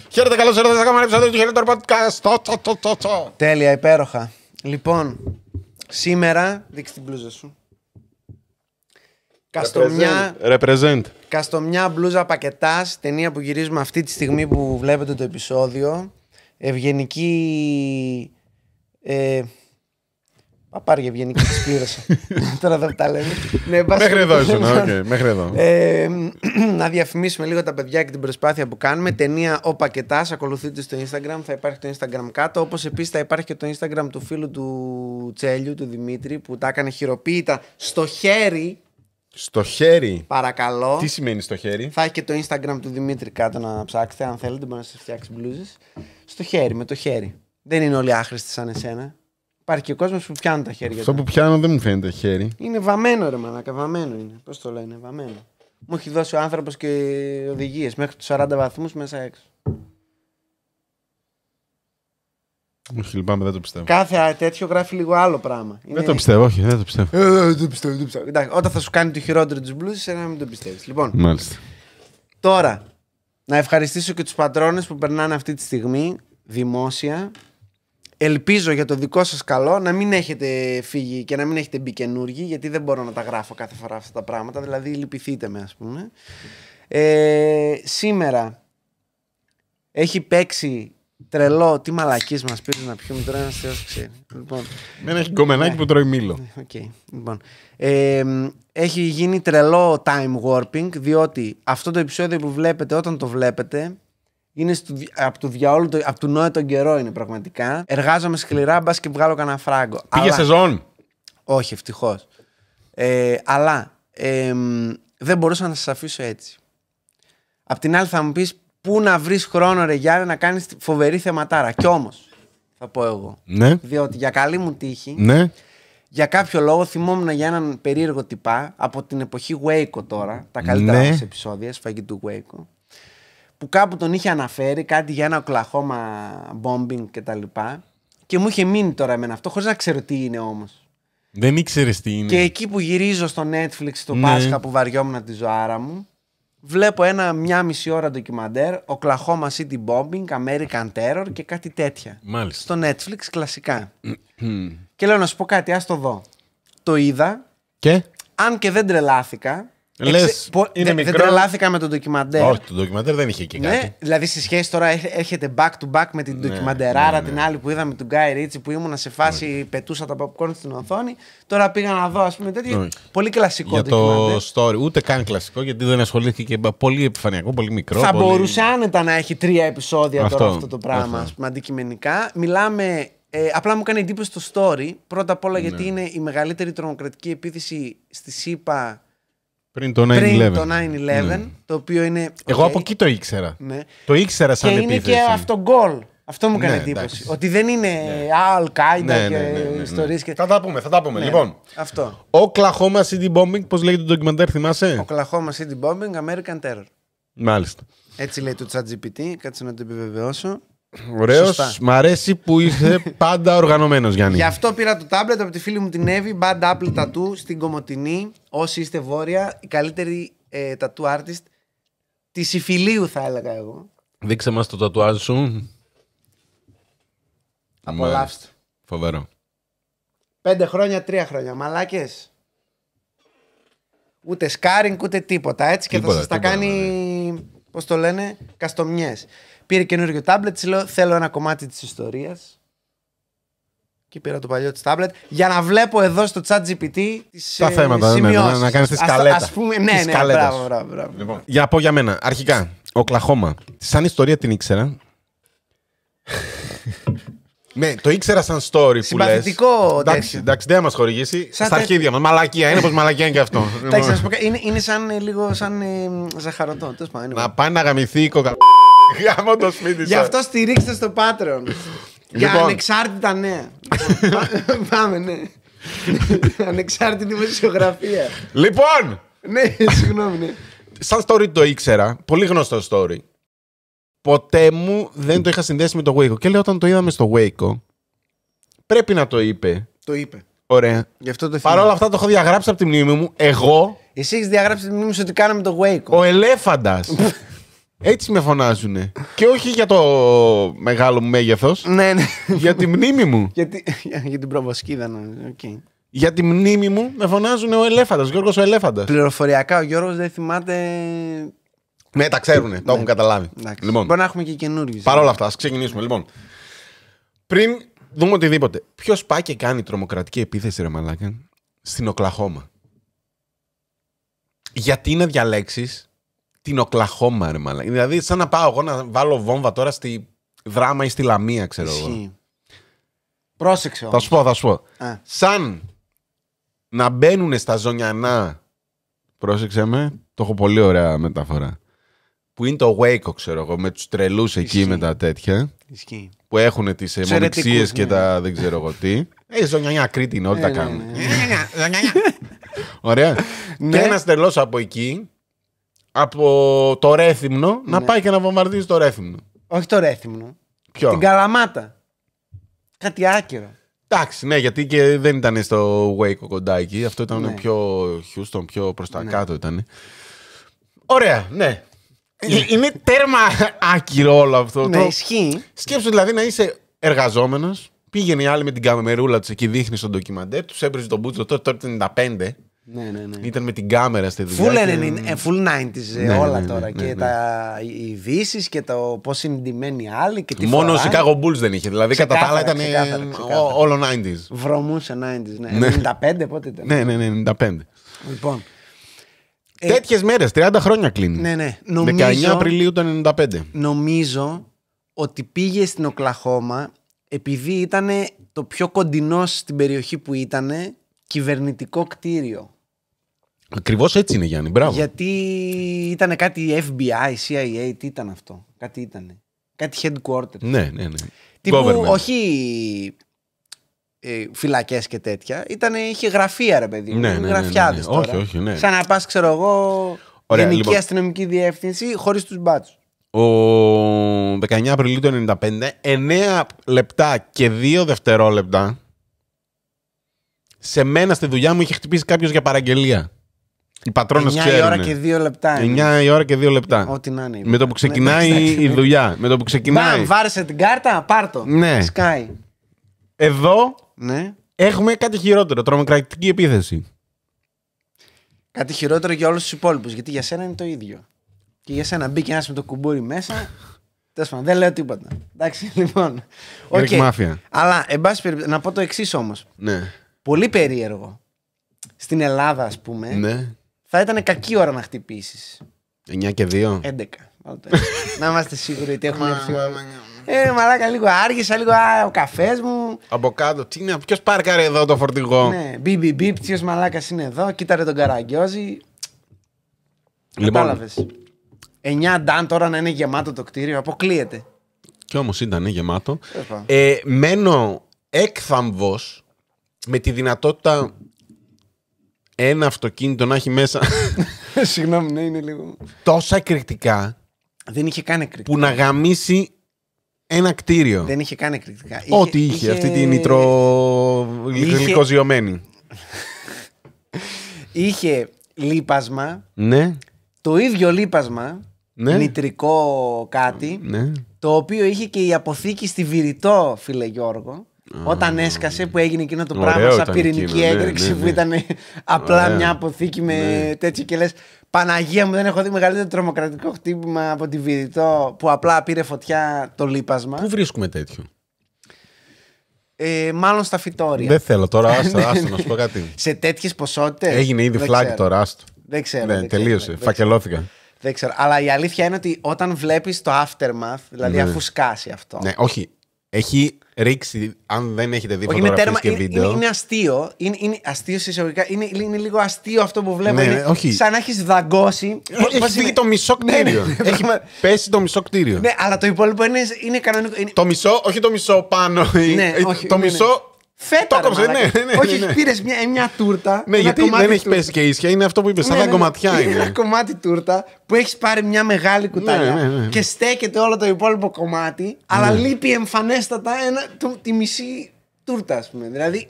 Χαίρετε, καλώς ήρθατε σε ακόμα επεισόδιο του χειρότερου podcast. Τέλεια, υπέροχα. Λοιπόν, σήμερα δείξε την μπλούζα σου. Represent. Καστομιά μπλούζα πακετάς. Ταινία που γυρίζουμε αυτή τη στιγμή που βλέπετε το επεισόδιο. Ευγενική. Παπάρια, ευγενική της πλήρωσα. Τώρα δεν τα λέμε. Μέχρι εδώ ήσουν, μέχρι εδώ. Να διαφημίσουμε λίγο τα παιδιά και την προσπάθεια που κάνουμε. Ταινία Ο Πακετάς, ακολουθείτε στο Instagram. Θα υπάρχει το Instagram κάτω. Όπως επίσης θα υπάρχει και το Instagram του φίλου του Τσέλιου, του Δημήτρη, που τα έκανε χειροποίητα στο χέρι. Στο χέρι. Παρακαλώ. Τι σημαίνει στο χέρι? Θα έχει και το Instagram του Δημήτρη κάτω να ψάξετε. Αν θέλετε, μπορεί να σας φτιάξει μπλούζες. Στο χέρι, με το χέρι. Δεν είναι όλοι άχρηστοι σαν εσένα. Υπάρχει και ο κόσμος που πιάνουν τα χέρια. Αυτό που πιάνω δεν μου φαίνεται χέρι. Είναι βαμμένο, ρε μαλάκα, βαμμένο είναι. Πώς το λένε, βαμμένο. Μου έχει δώσει ο άνθρωπος και οδηγίες μέχρι τους 40 βαθμούς μέσα έξω. Όχι, λυπάμαι, δεν το πιστεύω. Κάθε τέτοιο γράφει λίγο άλλο πράγμα. Δεν το πιστεύω, όχι, δεν το πιστεύω. Δεν το πιστεύω. Εντάξει, όταν θα σου κάνει το χειρότερο της μπλούζης, να μην το πιστεύεις. Λοιπόν, Μάλιστα. τώρα να ευχαριστήσω και τους πατρόνες που περνάνε αυτή τη στιγμή δημόσια. Ελπίζω για το δικό σας καλό να μην έχετε φύγει και να μην έχετε μπει καινούργοι, γιατί δεν μπορώ να τα γράφω κάθε φορά αυτά τα πράγματα. Δηλαδή, λυπηθείτε με, ας πούμε. Σήμερα έχει παίξει τρελό. Τι μαλακίες μας πήρε να πιούμε τώρα, ένας θεός ξέρει. Λοιπόν, Δεν έχει γκομενάκι που τρώει μήλο. Okay. Λοιπόν, έχει γίνει τρελό time warping, διότι αυτό το επεισόδιο που βλέπετε, όταν το βλέπετε, είναι από του διαόλου, από του Νόε τον καιρό είναι πραγματικά. Εργάζομαι σκληρά, μπας και βγάλω κανένα φράγκο. Πήγε σεζόν. Όχι, ευτυχώς. Αλλά δεν μπορούσα να σας αφήσω έτσι. Απ' την άλλη θα μου πεις, πού να βρεις χρόνο, ρε Γιάννη, να κάνεις φοβερή θεματάρα. Κι όμως, θα πω εγώ. Ναι. Διότι για καλή μου τύχη, Ναι. για κάποιο λόγο θυμόμουν για έναν περίεργο τυπά από την εποχή Waco τώρα, τα καλύτερα μας επεισόδια, σφαγή του Waco, που κάπου τον είχε αναφέρει κάτι για ένα Οκλαχώμα bombing κτλ. Και μου είχε μείνει τώρα εμένα αυτό, χωρίς να ξέρω τι είναι όμως. Δεν ήξερες τι είναι. Και εκεί που γυρίζω στο Netflix το Πάσχα που βαριόμουν τη ζωάρα μου, βλέπω μια μισή ώρα ντοκιμαντέρ, Oklahoma City Bombing, American Terror και κάτι τέτοια. Μάλιστα. Στο Netflix κλασικά. Και λέω να σου πω κάτι, ας το δω. Το είδα. Και? Αν και δεν τρελάθηκα. Λες, είναι δεν τρελάθηκα με το ντοκιμαντέρ. Όχι, το ντοκιμαντέρ δεν είχε και κάτι. Ναι, δηλαδή στη σχέση τώρα έρχεται back to back με την ντοκιμαντεράρα την άλλη που είδαμε του Γκάι Ρίτσι, που ήμουνα σε φάση πετούσα τα popcorn στην οθόνη. Τώρα πήγα να δω, ας πούμε, τέτοιο. Πολύ κλασικό για ντοκιμαντέρ. Το story, ούτε καν κλασικό, γιατί δεν ασχολήθηκε και πολύ επιφανειακό, πολύ μικρό. Θα πολύ... μπορούσε άνετα να έχει 3 επεισόδια τώρα αυτό το πράγμα, αυτό. ας πούμε, αντικειμενικά. Μιλάμε. Απλά μου κάνει εντύπωση το story. Πρώτα απ' όλα γιατί είναι η μεγαλύτερη τρομοκρατική επίθεση στη ΣΥΠΑ. Πριν το 9/11. Ναι. Το οποίο είναι. Εγώ από εκεί το ήξερα. Ναι. Το ήξερα σαν και επίθεση. Είναι και αυτό γκολ. Αυτό μου έκανε εντύπωση. Εντάξει. Ότι δεν είναι Αλ-Κάιντα και ιστορίες. Και... Θα τα πούμε. Ναι, Λοιπόν, αυτό. Oklahoma City Bombing, πώς λέγεται το ντοκιμαντέρ, θυμάσαι? Oklahoma City Bombing, American Terror. Μάλιστα. Έτσι λέει το ChatGPT, κάτσε να το επιβεβαιώσω. Ωραίος, μ' αρέσει που είσαι πάντα οργανωμένος, Γιάννη. Γι' αυτό πήρα το τάμπλετ από τη φίλη μου την Εύη, Bad Apple Tattoo στην Κομοτηνή. Όσοι είστε βόρεια, η καλύτερη tattoo artist της Ιφιλίου, θα έλεγα εγώ. Δείξε μας το τατουάζ σου. Απολαύστε. Φοβερό. 5 χρόνια, 3 χρόνια. Μαλάκες. Ούτε σκάρινγκ, ούτε τίποτα. Έτσι και θα σας τα κάνει, πώς το λένε, καστομιές. Πήρε καινούργιο τάμπλετ, της λέω θέλω ένα κομμάτι της ιστορίας. Και πήρα το παλιό της τάμπλετ για να βλέπω εδώ στο ChatGPT τις τα θέματα, να κάνεις τη σκαλέτα. Ας πούμε, ναι, μπράβο. Λοιπόν, για να πω για μένα. Αρχικά, Οκλαχώμα. Σαν ιστορία την ήξερα. Ναι, το ήξερα σαν story που λες. Συμπαθητικό τέτοιο. Εντάξει, δεν θα μας χορηγήσει. Στα αρχίδια μας. Μαλακία, είναι πως μαλακία είναι και αυτό. Εντάξει, να σου πω, είναι σαν λίγο σαν ζαχαρωτό. Να πάει να γαμηθεί η κοκαλά. Γάμω το σπίτι σας. Γι' αυτό στηρίξτε στο Patreon. Για ανεξάρτητα νέα. Πάμε, ναι. Ανεξάρτητη δημοσιογραφία. Λοιπόν! Ναι, συγγνώμη, ναι. Σαν story το ήξερα. Πολύ γνωστό story. Ποτέ μου δεν το είχα συνδέσει με το Waco. Και λέω όταν το είδαμε στο Waco, πρέπει να το είπε. Το είπε. Ωραία. Γι' αυτό το Παρ' όλα αυτά το έχω διαγράψει από τη μνήμη μου. Εγώ. Εσύ έχεις διαγράψει τη μνήμη σου ότι κάναμε το Waco. Ο ελέφαντας. Έτσι με φωνάζουνε. Και όχι για το μεγάλο μου μέγεθος. Ναι, ναι. Για τη μνήμη μου. Για την προβοσκίδα, okay. Για τη μνήμη μου με φωνάζουν ο Ελέφαντας, Γιώργος ο Ελέφαντας. Πληροφοριακά ο Γιώργος δεν θυμάται. Ναι, τα ξέρουνε, το έχουν καταλάβει. Λοιπόν. Μπορεί να έχουμε και καινούριους. Παρ' όλα αυτά, ας ξεκινήσουμε. Λοιπόν, πριν δούμε οτιδήποτε, ποιος πάει και κάνει τρομοκρατική επίθεση, ρε μαλάκα, στην Οκλαχώμα? Γιατί να διαλέξεις την Οκλαχώμα, ρε μαλάκα? Δηλαδή, σαν να πάω εγώ να βάλω βόμβα τώρα στη Δράμα ή στη Λαμία, ξέρω εγώ. Πρόσεξε όμως. Θα σου πω. Σαν να μπαίνουν στα Ζωνιανά. Πρόσεξε με, το έχω πολύ ωραία μεταφορά. Που είναι το Waco, ξέρω εγώ, με τους τρελούς εκεί με τα τέτοια. Ισχύει. Που έχουν τις μονεξίες και τα δεν ξέρω εγώ τι. Ζωνιανιά, Κρήτη είναι, όλοι τα κάνουν. Ωραία. Και ένας τρελός από εκεί, από το Ρέθυμνο, να πάει και να βομβαρδίζει το Ρέθυμνο. Όχι το Ρέθυμνο. Ποιο? Την Καλαμάτα. Κάτι άκυρο. Εντάξει, ναι, γιατί και δεν ήταν στο Waco κοντά εκεί. Αυτό ήταν πιο Houston, πιο προς τα κάτω ήταν. Ωραία, ναι. Είναι τέρμα άκυρο όλο αυτό. Ναι, ισχύει. Σκέψου δηλαδή να είσαι εργαζόμενος. Πήγαινε η άλλη με την καμερούλα τους εκεί, δείχνει στο ντοκιμαντέρ. Τους έπαιζε τον μπούτσο τότε το 95. Ναι. Ήταν με την κάμερα στη δουλειά. Full 90s όλα τώρα. Και οι ειδήσεις και το πώς είναι ντυμένοι οι άλλοι. Και μόνο ο Chicago Bulls δεν είχε. Δηλαδή κατά τα άλλα ήταν όλο 90s. Βρωμούσε 90s. Ναι. 95 πότε ήταν. Ναι, 95. Λοιπόν. Τέτοιες μέρες, 30 χρόνια κλείνει. Ναι. 19 Απριλίου του 95. Νομίζω ότι πήγε στην Οκλαχώμα επειδή ήταν το πιο κοντινό στην περιοχή που ήταν κυβερνητικό κτίριο. Ακριβώς έτσι είναι, Γιάννη. Μπράβο. Γιατί ήταν κάτι FBI, CIA, τι ήταν αυτό? Κάτι ήτανε. Κάτι headquarters. Ναι. Τύπου, όχι φυλακές και τέτοια. Είχε γραφεία, ρε παιδί. Ναι. Γραφιάδες τώρα. Όχι, ναι. Σαν να πας, ξέρω εγώ, Γενική Αστυνομική Διεύθυνση χωρίς τους μπάτσους. Ο 19 Απριλίου του 95, 9 λεπτά και 2 δευτερόλεπτα, σε μένα στη δουλειά μου είχε χτυπήσει κάποιος για παραγγελία. Οι πατρόνες ξέρουν. 9 η ώρα και 2 λεπτά. 9 η ώρα και 2 λεπτά. Ό,τι να είναι. Με το που ξεκινάει η δουλειά. Με το που ξεκινάει. Μπαμ, βάρεσε την κάρτα, πάρτο. Ναι. Sky. Εδώ ναι. Έχουμε κάτι χειρότερο. Τρομοκρατική επίθεση. Κάτι χειρότερο για όλους τους υπόλοιπους. Γιατί για σένα είναι το ίδιο. Και για σένα μπήκε ένας με το κουμπούρι μέσα. Τέλος πάντων, δεν λέω τίποτα. Εντάξει, λοιπόν. Okay. Μάφια. Αλλά, εν πάση περιπτώσει, να πω το εξής όμως. Ναι. Πολύ περίεργο. Στην Ελλάδα, ας πούμε, ναι. θα ήταν κακή ώρα να χτυπήσεις. 9 και 2. 11. Να είμαστε σίγουροι ότι έχουμε έρθει. Μαλάκα, λίγο άργησα, λίγο ο καφές μου. Από κάτω, τι είναι, ποιος πάρκαρε εδώ το φορτηγό. Ναι, μπιπ, ποιος μαλάκας είναι εδώ, κοίταρε τον Καραγκιόζη. Λοιπόν. Κατάλαβες. 9 ντάν τώρα να είναι γεμάτο το κτίριο, αποκλείεται. Κι όμως ήταν γεμάτο. Μένω έκθαμβος με τη δυνατότητα ένα αυτοκίνητο να έχει μέσα. Συγγνώμη, ναι, είναι λίγο. Τόσα εκρηκτικά. Δεν είχε καν εκρηκτικά. Που να γαμίσει ένα κτίριο. Δεν είχε καν εκρηκτικά. Ό,τι είχε αυτή τη νητρογλυκοζιωμένη. Είχε λίπασμα. Ναι. Το ίδιο λίπασμα. Ναι. Νητρικό κάτι. Ναι. Το οποίο είχε και η αποθήκη στη Βηρητό, φίλε Γιώργο. Όταν έσκασε που έγινε εκείνο το πράγμα σαν πυρηνική έκρηξη που ήταν απλά μια αποθήκη με τέτοιο και λες Παναγία μου, δεν έχω δει μεγαλύτερο τρομοκρατικό χτύπημα από τη Βηρητό που απλά πήρε φωτιά το λίπασμα. Πού βρίσκουμε τέτοιο? Μάλλον στα φυτόρια. Δεν θέλω τώρα, άστο να σου πω κάτι. Σε τέτοιες ποσότητες. Έγινε ήδη φλάκι τώρα, άστο. Δεν ξέρω. Ναι, τελείωσε, φακελώθηκα. Δεν ξέρω, αλλά η αλήθεια είναι ότι όταν βλέπεις το aftermath, δηλαδή αφού σκάσει αυτό. Ναι, όχι. Έχει ρίξει, αν δεν έχετε δει φωτογραφίες και βίντεο. Είναι αστείο. Είναι αστείο εισαγωγικά. Είναι λίγο αστείο αυτό που βλέπω. Ναι, όχι. Σαν να έχεις δαγκώσει. Έχει φύγει το μισό κτίριο. Έχει πέσει το μισό κτίριο. Ναι, αλλά το υπόλοιπο είναι κανονικό. Το μισό, όχι το μισό πάνω. Το μισό. Φέτα, το κόψε, ναι. Όχι, πήρες μια τούρτα. Ναι, γιατί δεν έχει πέσει και ίσια. Είναι αυτό που είπες, σαν κομματιά είναι. Ένα κομμάτι τούρτα που έχεις πάρει μια μεγάλη κουταλιά και στέκεται όλο το υπόλοιπο κομμάτι, αλλά λείπει εμφανέστατα τη μισή τούρτα, ας πούμε. Δηλαδή,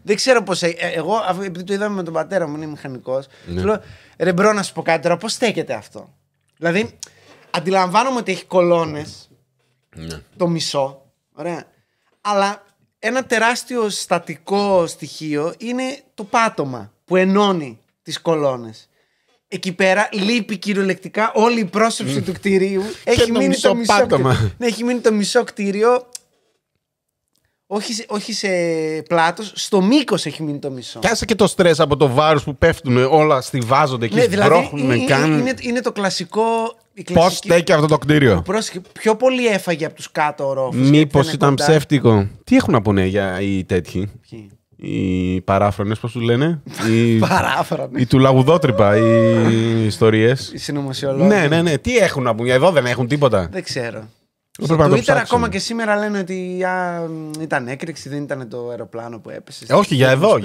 δεν ξέρω πώς. Εγώ, επειδή το είδαμε με τον πατέρα μου, είναι μηχανικός, του λέω ρε μπρο, να σου πω κάτι τώρα, πώς στέκεται αυτό. Δηλαδή, αντιλαμβάνομαι ότι έχει κολόνες. Ναι. Το μισό. Ωραία. Αλλά ένα τεράστιο στατικό στοιχείο είναι το πάτωμα που ενώνει τις κολόνες. Εκεί πέρα λείπει κυριολεκτικά όλη η πρόσωψη του κτηρίου. Έχει μείνει το μισό πάτωμα. Ναι, έχει μείνει το μισό κτίριο. Όχι σε πλάτος, στο μήκος έχει μείνει το μισό. Κι άσε και το στρες από το βάρος που πέφτουν όλα, στιβάζονται και σμπρώχνουν. Είναι το κλασικό. Πώς στέκει αυτό το κτίριο. Πιο πολύ έφαγε από τους κάτω ορόφους. Μήπως ήταν ψεύτικο. Τι έχουν να πούνε για οι τέτοιοι. Οι παράφρονες, πώς του λένε. Παράφρονες. Οι του λαγουδότρυπα, οι ιστορίες. Οι συνωμοσιολόγοι. Ναι. Τι έχουν να πούνε. Εδώ δεν έχουν τίποτα. Δεν ξέρω. Στο Twitter ακόμα και σήμερα λένε ότι ήταν έκρηξη, δεν ήταν το αεροπλάνο που έπεσε. Όχι, για εδώ.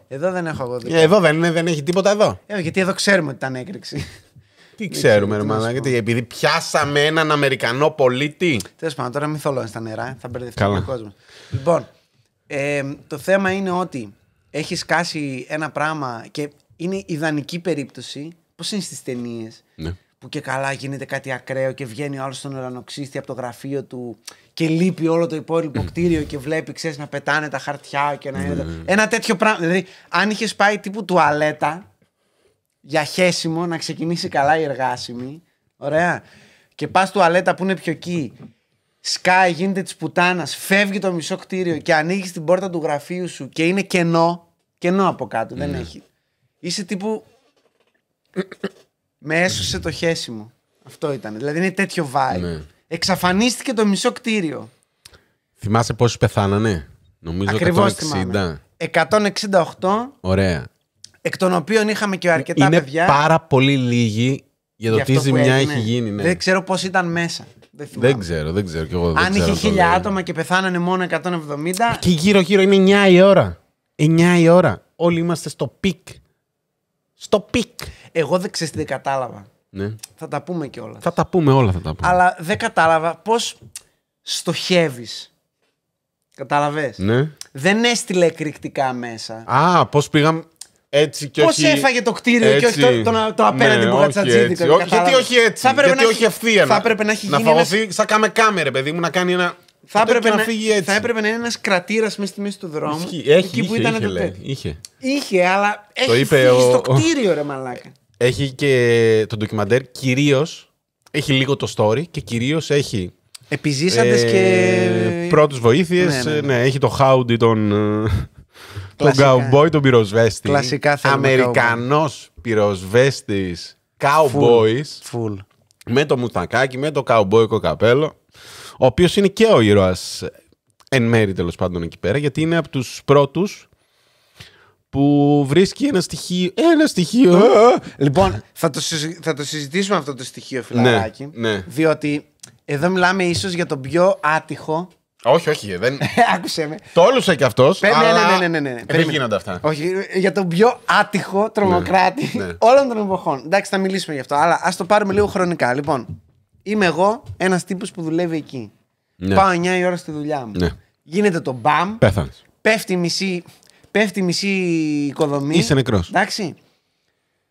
Εδώ δεν έχω εγώ δει. Εδώ δεν έχει τίποτα εδώ. Γιατί εδώ ξέρουμε ότι ήταν έκρηξη. Τι ξέρουμε, ρε γιατί επειδή πιάσαμε έναν Αμερικανό πολίτη. Τέλος πάντων, τώρα μην θολώνει στα νερά, θα μπερδευτεί ο κόσμος. Λοιπόν, το θέμα είναι ότι έχει σκάσει ένα πράγμα και είναι ιδανική περίπτωση. Πώς είναι στις ταινίες. Ναι. Που και καλά γίνεται κάτι ακραίο και βγαίνει ο άλλος στον ουρανοξύστη από το γραφείο του και λείπει όλο το υπόλοιπο κτίριο και βλέπει, ξέρεις, να πετάνε τα χαρτιά και να είναι. Ένα τέτοιο πράγμα. Δηλαδή, αν είχες πάει τύπου τουαλέτα για χέσιμο, να ξεκινήσει καλά η εργάσιμη, ωραία, και πας τουαλέτα που είναι πιο εκεί, σκάει, γίνεται της πουτάνας, φεύγει το μισό κτίριο και ανοίγεις την πόρτα του γραφείου σου και είναι κενό από κάτω, δεν έχει. Είσαι τύπου. Με έσωσε το χέσιμο. Αυτό ήταν. Δηλαδή είναι τέτοιο vibe. Ναι. Εξαφανίστηκε το μισό κτίριο. Θυμάσαι πόσοι πεθάνανε? Νομίζω ακριβώς 168. Ωραία. Εκ των οποίων είχαμε και αρκετά παιδιά. Είναι πάρα πολύ λίγοι για το τι ζημιά έχει γίνει. Ναι. Δεν ξέρω πώς ήταν μέσα. Δεν ξέρω κι εγώ. Αν είχε 1000 άτομα και πεθάνανε μόνο 170. Και γύρω-γύρω είναι 9 η ώρα. 9 η ώρα. Όλοι είμαστε στο πικ. Στο πικ. Εγώ δεν ξέρω τι δεν κατάλαβα. Ναι. Θα τα πούμε κιόλας. Θα τα πούμε όλα. Αλλά δεν κατάλαβα πώς στοχεύεις. Κατάλαβες. Ναι. Δεν έστειλε εκρηκτικά μέσα. Πώς πήγαμε έτσι και πώς όχι. Πώς έφαγε το κτίριο έτσι. Και όχι το απέναντι που κατσατζίδικο. Γιατί όχι έτσι. Γιατί όχι ευθεία. Θα έπρεπε να έχει γίνει. Να φαγωθεί σαν κάμε κάμερε, παιδί μου, να κάνει ένα. Θα έπρεπε να είναι ένας κρατήρας μέσα στη μέση του δρόμου. Είχε, αλλά έχει φύγει στο κτίριο, ρε μαλάκα. Έχει και το ντοκιμαντέρ, κυρίως έχει λίγο το story και κυρίως έχει επιζήσαντες και πρώτες βοήθειες. Ναι, έχει το Howdy τον cowboy, τον πυροσβέστη. Κλασικά θέλουμε. Αμερικανός πυροσβέστης cowboys. Full. Με το μουστακάκι, με το cowboy καπέλο. Ο οποίος είναι και ο ήρωας εν μέρη, τέλος πάντων, εκεί πέρα, γιατί είναι από τους πρώτους που βρίσκει ένα στοιχείο. Λοιπόν, θα το συζητήσουμε αυτό το στοιχείο, φιλαράκι. Ναι. Διότι εδώ μιλάμε ίσως για τον πιο άτυχο. Όχι, δεν. Άκουσε με. Τόλουσε κι αυτός. Ναι. Δεν γίνονται αυτά. Όχι, για τον πιο άτυχο τρομοκράτη όλων των εποχών. Εντάξει, θα μιλήσουμε γι' αυτό, αλλά ας το πάρουμε λίγο χρονικά. Λοιπόν, είμαι εγώ ένας τύπος που δουλεύει εκεί. Ναι. Πάω 9 η ώρα στη δουλειά μου. Ναι. Γίνεται το μπαμ. Πέθανες. Πέφτει μισή οικοδομή. Είσαι νεκρός. Εντάξει.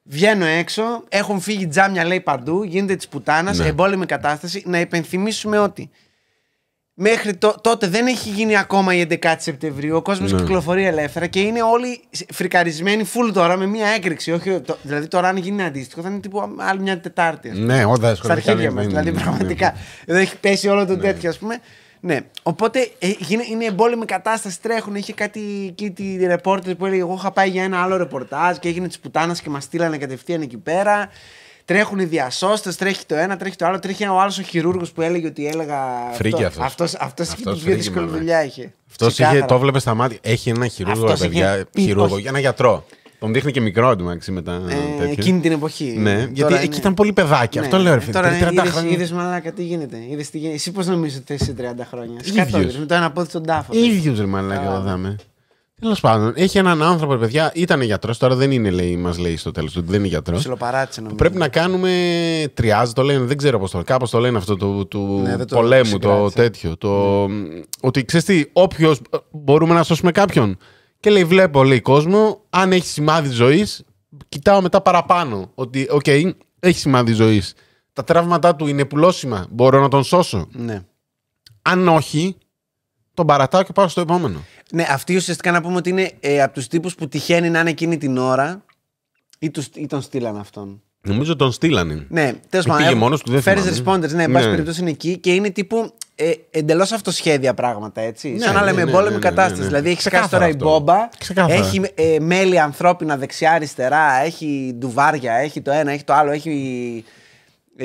Βγαίνω έξω. Έχουν φύγει τζάμια, λέει, παντού. Γίνεται της πουτάνας. Εμπόλεμη κατάσταση. Να υπενθυμίσουμε ότι μέχρι τότε δεν έχει γίνει ακόμα η 11η Σεπτεμβρίου. Ο κόσμος κυκλοφορεί ελεύθερα και είναι όλοι φρικαρισμένοι full τώρα με μία έκρηξη. Όχι, δηλαδή τώρα, αν γίνει αντίστοιχο, θα είναι τύπου άλλη μια Τετάρτη. Ναι, όταν στα αρχίδια μας. Δηλαδή, πραγματικά. Εδώ έχει πέσει όλο το τέτοιο, ας πούμε. Ναι. Οπότε είναι εμπόλεμη κατάσταση, τρέχουν. Είχε κάτι εκεί τη ρεπόρτερ που έλεγε: εγώ είχα πάει για ένα άλλο ρεπορτάζ και έγινε τη πουτάνα και μας στείλανε κατευθείαν εκεί πέρα. Τρέχουν οι διασώστες, τρέχει το ένα, τρέχει το άλλο. Τρέχει ο άλλος ο χειρούργος που έλεγε ότι έλεγα. Φρίκι αυτός είχε την πιο δύσκολη δουλειά. Αυτός είχε, το έβλεπε στα μάτια. Έχει ένα χειρούργο, παιδιά. Χειρούργο, ένα γιατρό. Τον δείχνει και μικρό εντωμεταξύ μετά. Εκείνη την εποχή. Ναι, γιατί εκεί ήταν πολύ παιδάκι. Αυτό λέω, ρε φίλε. Τώρα είδες μαλάκα τι γίνεται. Εσύ πώς νομίζεις ότι είσαι 30 χρόνια. Σκατώδες με το ένα πόδι στον τάφο. Ίδιος ρε μαλάκα εδώ δάμε. Τέλος πάντων, έχει έναν άνθρωπο, παιδιά, ήταν γιατρός, τώρα δεν είναι, λέει, μας λέει στο τέλος του, δεν είναι γιατρός. Ψιλοπαράτησε, νομίζω. Πρέπει να κάνουμε τριάζ, το λένε, δεν ξέρω πώς το λένε, κάπως το λένε αυτό του πολέμου, το τέτοιο. Ότι ξέρεις τι, όποιος μπορούμε να σώσουμε κάποιον. Και λέει, βλέπω, λέει, κόσμο, αν έχει σημάδι ζωής, κοιτάω μετά παραπάνω. Ότι, οκ, έχει σημάδι ζωής. τα τραύματά του είναι πουλώσιμα. Μπορώ να τον σώσω. Ναι. Αν όχι, τον παρατάω και πάω στο επόμενο. Ναι, αυτοί ουσιαστικά να πούμε ότι είναι από τους τύπους που τυχαίνει να είναι εκείνη την ώρα ή τον στείλαν αυτόν. Νομίζω τον στείλανε. Ναι, τέλος πάντων. Πήγε μόνος του, δεν First θυμάμαι. responders, ναι, εν πάση περιπτώσει είναι εκεί και είναι τύπου εντελώς αυτοσχέδια πράγματα, έτσι. Ναι, σαν να λέμε εμπόλεμη κατάσταση. Δηλαδή έχει σκάσει τώρα η μπόμπα, έχει μέλη ανθρώπινα δεξιά-αριστερά, έχει ντουβάρια, έχει το ένα, έχει το άλλο, έχει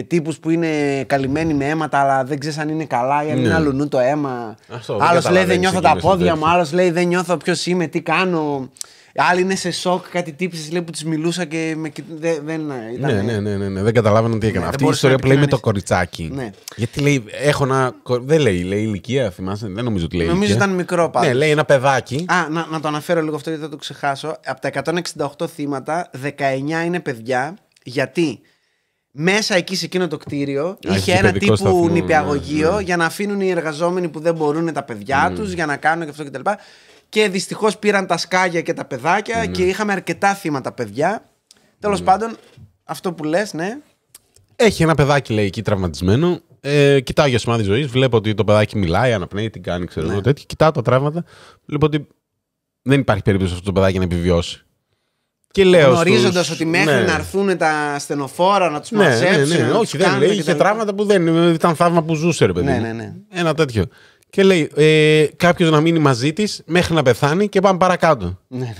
τύπους που είναι καλυμμένοι με αίματα, αλλά δεν ξέρεις αν είναι καλά ή αν είναι αλλού το αίμα. Άλλος λέει δεν νιώθω τα πόδια μου, άλλος λέει δεν νιώθω ποιος είμαι, τι κάνω. Άλλοι είναι σε σοκ, κάτι τύπησες λέει που τις μιλούσα και δεν ήταν. Ναι, δεν καταλάβαιναν τι έκανα. Αυτή η ιστορία που λέει με το κοριτσάκι. Ναι. Γιατί λέει, έχω ένα. Δεν λέει ηλικία, θυμάσαι. Δεν νομίζω ότι λέει. Νομίζω ήταν μικρό πάντως. Ναι, λέει ένα παιδάκι. Να το αναφέρω λίγο αυτό γιατί θα το ξεχάσω. Από τα 168 θύματα, 19 είναι παιδιά. Γιατί μέσα εκεί σε εκείνο το κτίριο είχε ένα τύπου νηπιαγωγείο για να αφήνουν οι εργαζόμενοι που δεν μπορούν τα παιδιά τους για να κάνουν και αυτό κτλ. Και δυστυχώς πήραν τα σκάγια και τα παιδάκια και είχαμε αρκετά θύματα παιδιά. Τέλος πάντων, αυτό που λες, ναι. Έχει ένα παιδάκι, λέει, εκεί τραυματισμένο. Κοιτάω για σημάδι ζωής. Βλέπω ότι το παιδάκι μιλάει, αναπνέει, τι κάνει, ξέρω εγώ τέτοιο. Κοιτάω τα τραύματα. Βλέπω ότι δεν υπάρχει περίπτωση αυτό το παιδάκι να επιβιώσει. Και λέω. Γνωρίζοντας ότι μέχρι να έρθουν τα ασθενοφόρα να τους μαζέψουν. Ναι, όχι, δεν λέει. Είχε τραύματα που δεν ήταν θαύμα που ζούσε, ρε παιδί. Ναι. Ένα τέτοιο. Και λέει κάποιος να μείνει μαζί της μέχρι να πεθάνει και πάμε παρακάτω. Ναι.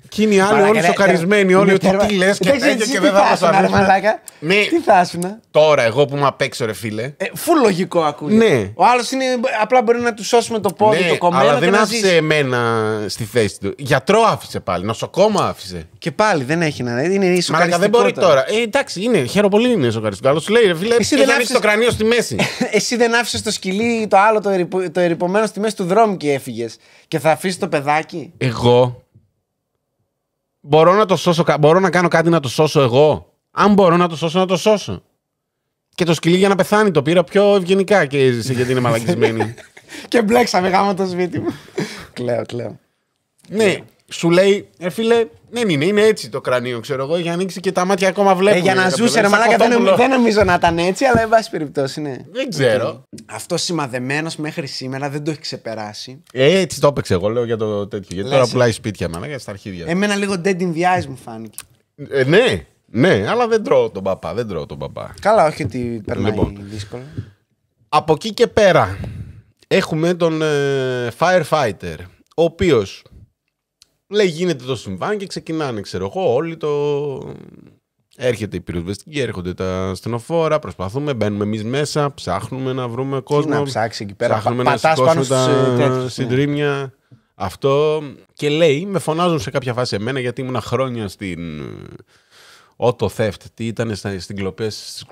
Και είναι οι άλλοι όλοι σοκαρισμένοι, όλοι ότι τι λες και τέτοιο και δεν θα μας αρέσει. Τι θα ήσουν. Τώρα, εγώ που είμαι απ' έξω, ρε φίλε. Φουλ λογικό ακούγεται. Ναι. Ο άλλος είναι απλά μπορεί να του σώσουμε το πόδι, το κομμένο. Αλλά δεν άφησε εμένα στη θέση του. Γιατρό άφησε πάλι, νοσοκόμα άφησε. Και πάλι δεν έχει να είναι σοκαριστικό. Μαλάκα δεν μπορεί τώρα. Εντάξει, χαίρομαι πολύ είναι σοκαριστικό. Αλλά σου λέει, ρε φίλε, έχει ανοίξει το κρανίο στη μέση. Εσύ δεν άφησες το σκυλί το άλλο το ερειπωμένο στη μέση του δρόμου και έφυγες. Και θα αφήσεις το παιδάκι. Εγώ. Μπορώ να κάνω κάτι να το σώσω εγώ. Αν μπορώ να το σώσω, να το σώσω. Και το σκυλί για να πεθάνει το πήρα πιο ευγενικά και γιατί είναι μαλακισμένη. Και μπλέξαμε γάμα το σπίτι μου. Κλαίω. Ναι, σου λέει, φίλε, δεν είναι έτσι το κρανίο, ξέρω εγώ, για να ανοίξει και τα μάτια ακόμα βλέπουν. Για να ζούσε, ρε μαλάκα, δεν νομίζω να ήταν έτσι, αλλά εν πάση περιπτώσει, ναι. Δεν ξέρω. Αυτό σημαδεμένος μέχρι σήμερα δεν το έχει ξεπεράσει. Έτσι το έπαιξε, εγώ λέω για το τέτοιο. Γιατί τώρα πουλάει σπίτια, μαλάκα, στα αρχίδια. Εμένα λίγο dead in the eyes μου φάνηκε. Ναι, αλλά δεν τρώω τον παπά. Καλά, όχι ότι περνάει δύσκολα. Από εκεί και πέρα έχουμε τον firefighter, ο οποίος λέει γίνεται το συμβάν και ξεκινάνε, ξέρω εγώ, όλοι το... Έρχεται η πυροσβεστική, έρχονται τα ασθενοφόρα, προσπαθούμε, μπαίνουμε εμείς μέσα, ψάχνουμε να βρούμε κόσμο. Να ψάξει εκεί πέρα, ψάχνουμε να σηκώσουμε τα συντρίμμια. Αυτό. Και λέει, με φωνάζουν σε κάποια φάση εμένα γιατί ήμουν χρόνια στην Auto Theft. Τι ήταν στην κλοπές,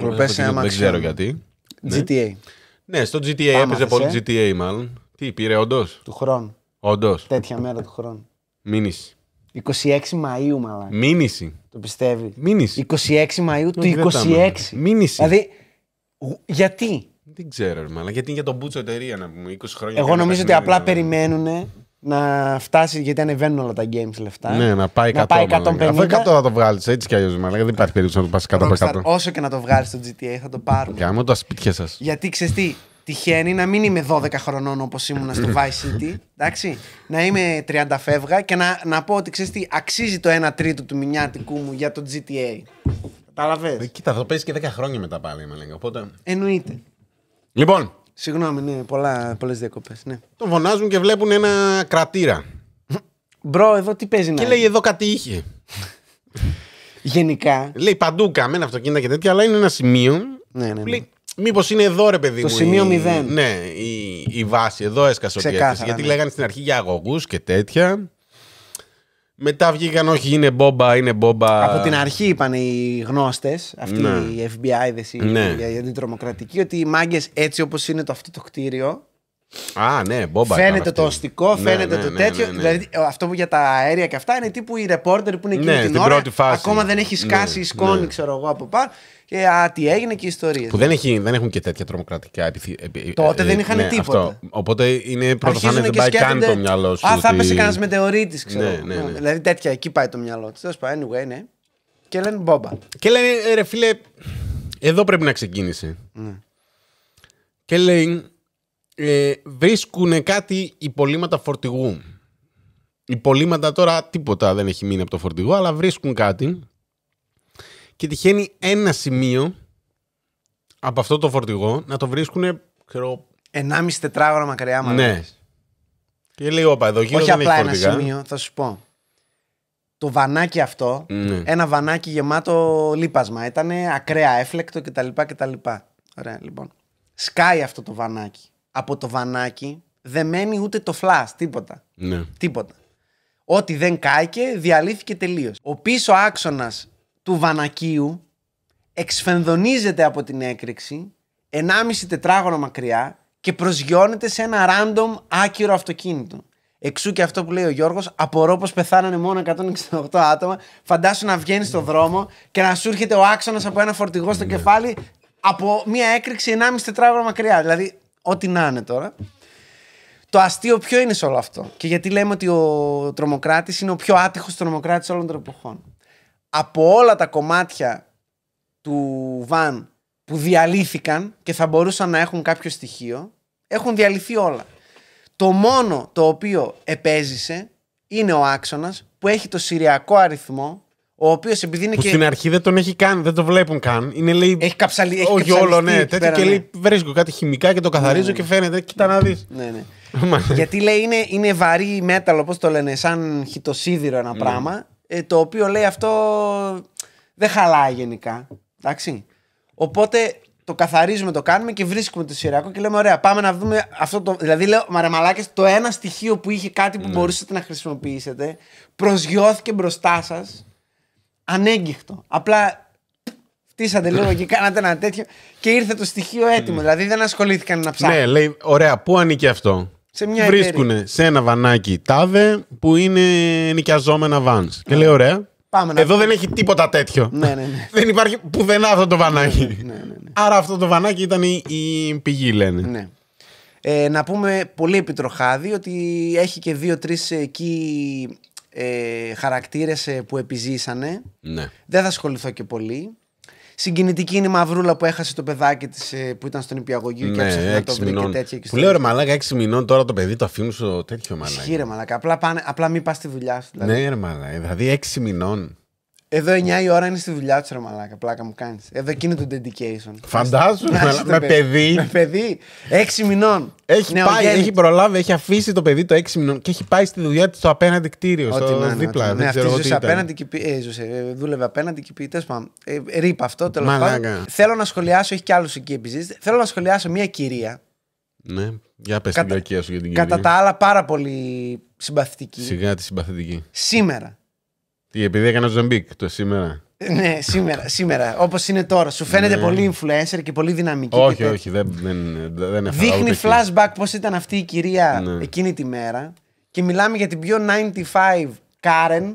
δεν ξέρω γιατί. GTA. Ναι, στο GTA έπαιζε πολύ GTA μάλλον. Τι πήρε όντως? Του χρόνου. Όντως. Τέτοια μέρα του χρόνου. Μήνυση. 26 Μαΐου μάλλον. Μήνυση. Το πιστεύει. Μήνυση. 26 Μαΐου του 26. Μήνυση. Δηλαδή, γιατί? Δεν ξέρω, αλλά γιατί είναι για τον Μπούτσο εταιρεία να πούμε 20 χρόνια. Εγώ νομίζω ότι απλά περιμένουν να φτάσει, γιατί ανεβαίνουν όλα τα games λεφτά. Ναι, να πάει 100. Αφού 100 θα το βγάλεις έτσι κι αλλιώς, δεν υπάρχει περίπτωση να το πας 100%. Όσο και να το βγάλεις στο GTA θα το πάρουν. Κάμε τα σπίτια σας. Γιατί ξέρεις τι, τυχαίνει να μην είμαι 12 χρονών όπως ήμουνα στο Vice City, εντάξει, να είμαι 30 φεύγα και να πω ότι ξέρεις τι, αξίζει το 1/3 του μηνιάτικου μου για το GTA. Καταλαβαίνεις. Κοίτα, θα το παίζεις και 10 χρόνια μετά πάλι, με λέγα, οπότε... Εννοείται. Λοιπόν. Συγγνώμη, ναι, πολλές διακοπές, ναι. Τον φωνάζουν και βλέπουν ένα κρατήρα. Μπρο, εδώ τι παίζει να και λέει εδώ κάτι είχε. Γενικά. Λέει παντού καμένα αυτοκίνητα και τέτοια, αλλά είναι ένα σημείο. Ναι. Λέει, μήπως είναι εδώ ρε παιδί το μου. Το σημείο 0. Ναι, η βάση. Εδώ έσκασε ότι έπαιζε. Γιατί λέγανε στην αρχή για αγωγούς και τέτοια. Μετά βγήκαν όχι είναι μπόμπα. Από την αρχή είπαν οι γνώστες, αυτοί οι FBI, οι αντιτρομοκρατικοί, ότι οι μάγκες έτσι όπως είναι αυτό το κτίριο. Ναι, μπόμπα. Φαίνεται το οστικό, φαίνεται το τέτοιο. Δηλαδή αυτό που για τα αέρια και αυτά είναι τύπου οι ρεπόρτερ που είναι εκείνη την ώρα. Ακόμα δεν έχει σκάσει η σκόνη, ξέρω εγώ από πάνω. Και τι έγινε και οι ιστορίες. Που δεν έχουν και τέτοια τρομοκρατικά τότε δεν είχαν τίποτα. Αυτό. Οπότε είναι πρώτα θα δεν πάει καν το μυαλό σου. Θα έπεσε κανένα μετεωρίτης, ξέρω. Δηλαδή τέτοια, εκεί πάει το μυαλό του. Anyway, ναι. Και λένε μπόμπα. Και λένε ρε φίλε, Εδώ πρέπει να ξεκίνησε. Και λέει, βρίσκουν κάτι υπολείμματα φορτηγού. Υπολείμματα τώρα τίποτα δεν έχει μείνει από το φορτηγό, αλλά βρίσκουν κάτι και τυχαίνει ένα σημείο από αυτό το φορτηγό να το βρίσκουν, ξέρω... 1,5 τετράγωνο μακριά μας. Ναι. Και λέει, όπα, εδώ γύρω όχι δεν απλά έχει ένα φορτηγά. σημείο, θα σου πω. Το βανάκι αυτό, ένα βανάκι γεμάτο λίπασμα. Ήταν ακραία έφλεκτο κτλ. Ωραία, λοιπόν. Σκάει αυτό το βανάκι. Από το βανάκι δεν μένει ούτε το φλας, τίποτα. Ναι. Τίποτα. Ό,τι δεν κάηκε, διαλύθηκε τελείως. Ο πίσω άξονας του βανακίου εξφενδονίζεται από την έκρηξη 1,5 τετράγωνο μακριά και προσγειώνεται σε ένα random άκυρο αυτοκίνητο. Εξού και αυτό που λέει ο Γιώργος, απορώ πως πεθάνανε μόνο 168 άτομα. Φαντάσου να βγαίνει στον δρόμο και να σου έρχεται ο άξονας από ένα φορτηγό στο κεφάλι από μια έκρηξη 1,5 τετράγωνο μακριά. Δηλαδή, ό,τι να είναι τώρα. Το αστείο ποιο είναι σε όλο αυτό? Και γιατί λέμε ότι ο τρομοκράτης είναι ο πιο άτυχος τρομοκράτης όλων των εποχών? Από όλα τα κομμάτια του βαν που διαλύθηκαν και θα μπορούσαν να έχουν κάποιο στοιχείο, έχουν διαλυθεί όλα. Το μόνο το οποίο επέζησε είναι ο άξονας που έχει το συριακό αριθμό, ο οποίος επειδή είναι που στην αρχή δεν τον έχει καν, δεν το βλέπουν καν. Είναι, λέει, έχει καψαλιστεί. όχι όλο, ναι, τέτοιο, πέρα, και λέει, βρίσκω κάτι χημικά και το καθαρίζω και φαίνεται, κοίτα να δεις. Ναι. Γιατί λέει είναι βαρύ μέταλλο, όπως το λένε, σαν χιτοσίδηρο ένα πράγμα, το οποίο λέει αυτό δεν χαλάει γενικά. Εντάξει. Οπότε το καθαρίζουμε, το κάνουμε και βρίσκουμε το σειρακό και λέμε, ωραία, πάμε να δούμε αυτό το. Δηλαδή, λέω, μαλάκες, το ένα στοιχείο που είχε κάτι που μπορούσατε να χρησιμοποιήσετε προσγειώθηκε μπροστά σας ανέγκυχτο. Απλά φτύσατε λίγο και κάνατε ένα τέτοιο και ήρθε το στοιχείο έτοιμο. Δηλαδή, δεν ασχολήθηκαν να ψάχνουν. Ναι, λέει, ωραία, πού ανήκει αυτό? Σε μια βρίσκουνε σε ένα βανάκι τάδε που είναι νοικιαζόμενα βανς. Και λέει, ωραία. Εδώ δεν έχει τίποτα τέτοιο. Ναι. Δεν υπάρχει πουθενά αυτό το βανάκι. Ναι. Άρα αυτό το βανάκι ήταν η πηγή, λένε. Ναι. Να πούμε πολύ επιτροχάδι ότι έχει και 2-3 εκεί χαρακτήρες που επιζήσανε. Ναι. Δεν θα ασχοληθώ και πολύ. Συγκινητική είναι η μαυρούλα που έχασε το παιδάκι της που ήταν στον νηπιαγωγείο και έψαχνε να το βρει και τέτοια. Που λέω, ρε μαλάκα, 6 μηνών τώρα το παιδί το αφήνουν στο τέτοιο μαλάκα. Ισχύει, ρε μαλάκα. Απλά μην πας στη δουλειά σου. Δηλαδή. Ναι, ρε μαλάκα. Δηλαδή 6 μηνών. Εδώ 9 η ώρα είναι στη δουλειά του, ρε μαλάκα. Πλάκα μου κάνεις. Εδώ εκείνο το dedication. Φαντάζομαι με παιδί. Με παιδί. 6 μηνών. Έχει προλάβει, έχει αφήσει το παιδί το 6 μηνών και έχει πάει στη δουλειά του στο απέναντι κτίριο. Στο δίπλα. Ναι, αυτή ζούσε απέναντι και δούλευε απέναντι και πει. Τέλος πάντων. Ρίπα αυτό, τέλος πάντων. Θέλω να σχολιάσω, έχει κι άλλους εκεί επιζήσει. Θέλω να σχολιάσω μια κυρία. Ναι, για πες την κακία σου για την κυρία. Κατά τα άλλα, πάρα πολύ συμπαθητική. Σιγά τη συμπαθητική. Σήμερα. Τι, επειδή έκανε Ζεμπίκ το σήμερα. Ναι, σήμερα. Όπως είναι τώρα. Σου φαίνεται πολύ influencer και πολύ δυναμική. Όχι, δεν δείχνει flashback πώς ήταν αυτή η κυρία εκείνη τη μέρα. Και μιλάμε για την πιο 95 Karen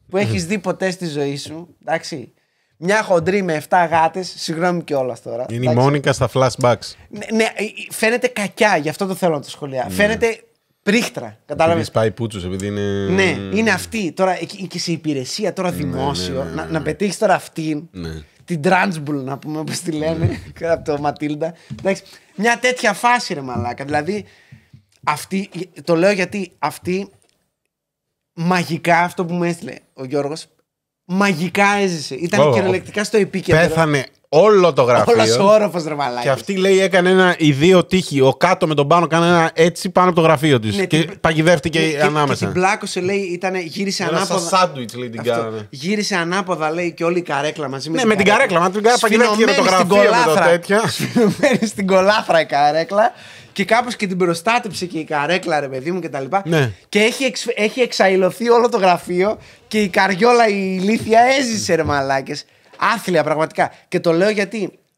που έχεις δει ποτέ στη ζωή σου. Εντάξει. Μια χοντρή με 7 γάτες. Συγγνώμη κιόλας τώρα. Είναι η Μόνικα στα flashbacks. Ναι, φαίνεται κακιά, γι' αυτό το θέλω να το σχολιάσω. Φαίνεται πρίχτρα. Κατάλαβες. Επειδή σπάει πούτσους, επειδή είναι. Ναι, είναι αυτή. Τώρα και σε υπηρεσία, τώρα δημόσιο. Να πετύχεις τώρα αυτήν. Την Τρανσμπουλ, να πούμε όπως τη λένε. Από το Ματίλντα. Μια τέτοια φάση, ρε μαλάκα. Δηλαδή, αυτή. Το λέω γιατί αυτή. Μαγικά αυτό που μου έστειλε ο Γιώργος. Μαγικά έζησε. Ήταν κυριολεκτικά στο επίκεντρο. Πέθανε όλο το γραφείο. Όλος ο όροφος, ρε μαλάκα. Και αυτή λέει έκανε οι δύο τείχοι. Ο κάτω με τον πάνω έκανε ένα έτσι πάνω από το γραφείο της. Ναι, και παγιδεύτηκε ανάμεσα. Και την πλάκωσε, λέει, γύρισε ένα ανάποδα. Σαν σάντουιτς, λέει, την κάνανε. Γύρισε ανάποδα, λέει, και όλη η καρέκλα μαζί με την καρέκλα. Ναι, με την καρέκλα. Μα την καρέκλα παγιδεύτηκε με το γραφείο με το τέτοια. Σφινωμένη στην κολάφρα η καρέκλα. Και κάπως και την προστάτεψε και η καρέκλα, ρε παιδί μου, κτλ. Ναι. Και έχει εξαϊλωθεί όλο το γραφείο και η καριόλα η ηλίθια έζησε, ρε μαλάκες. Άθλια, πραγματικά. Και το λέω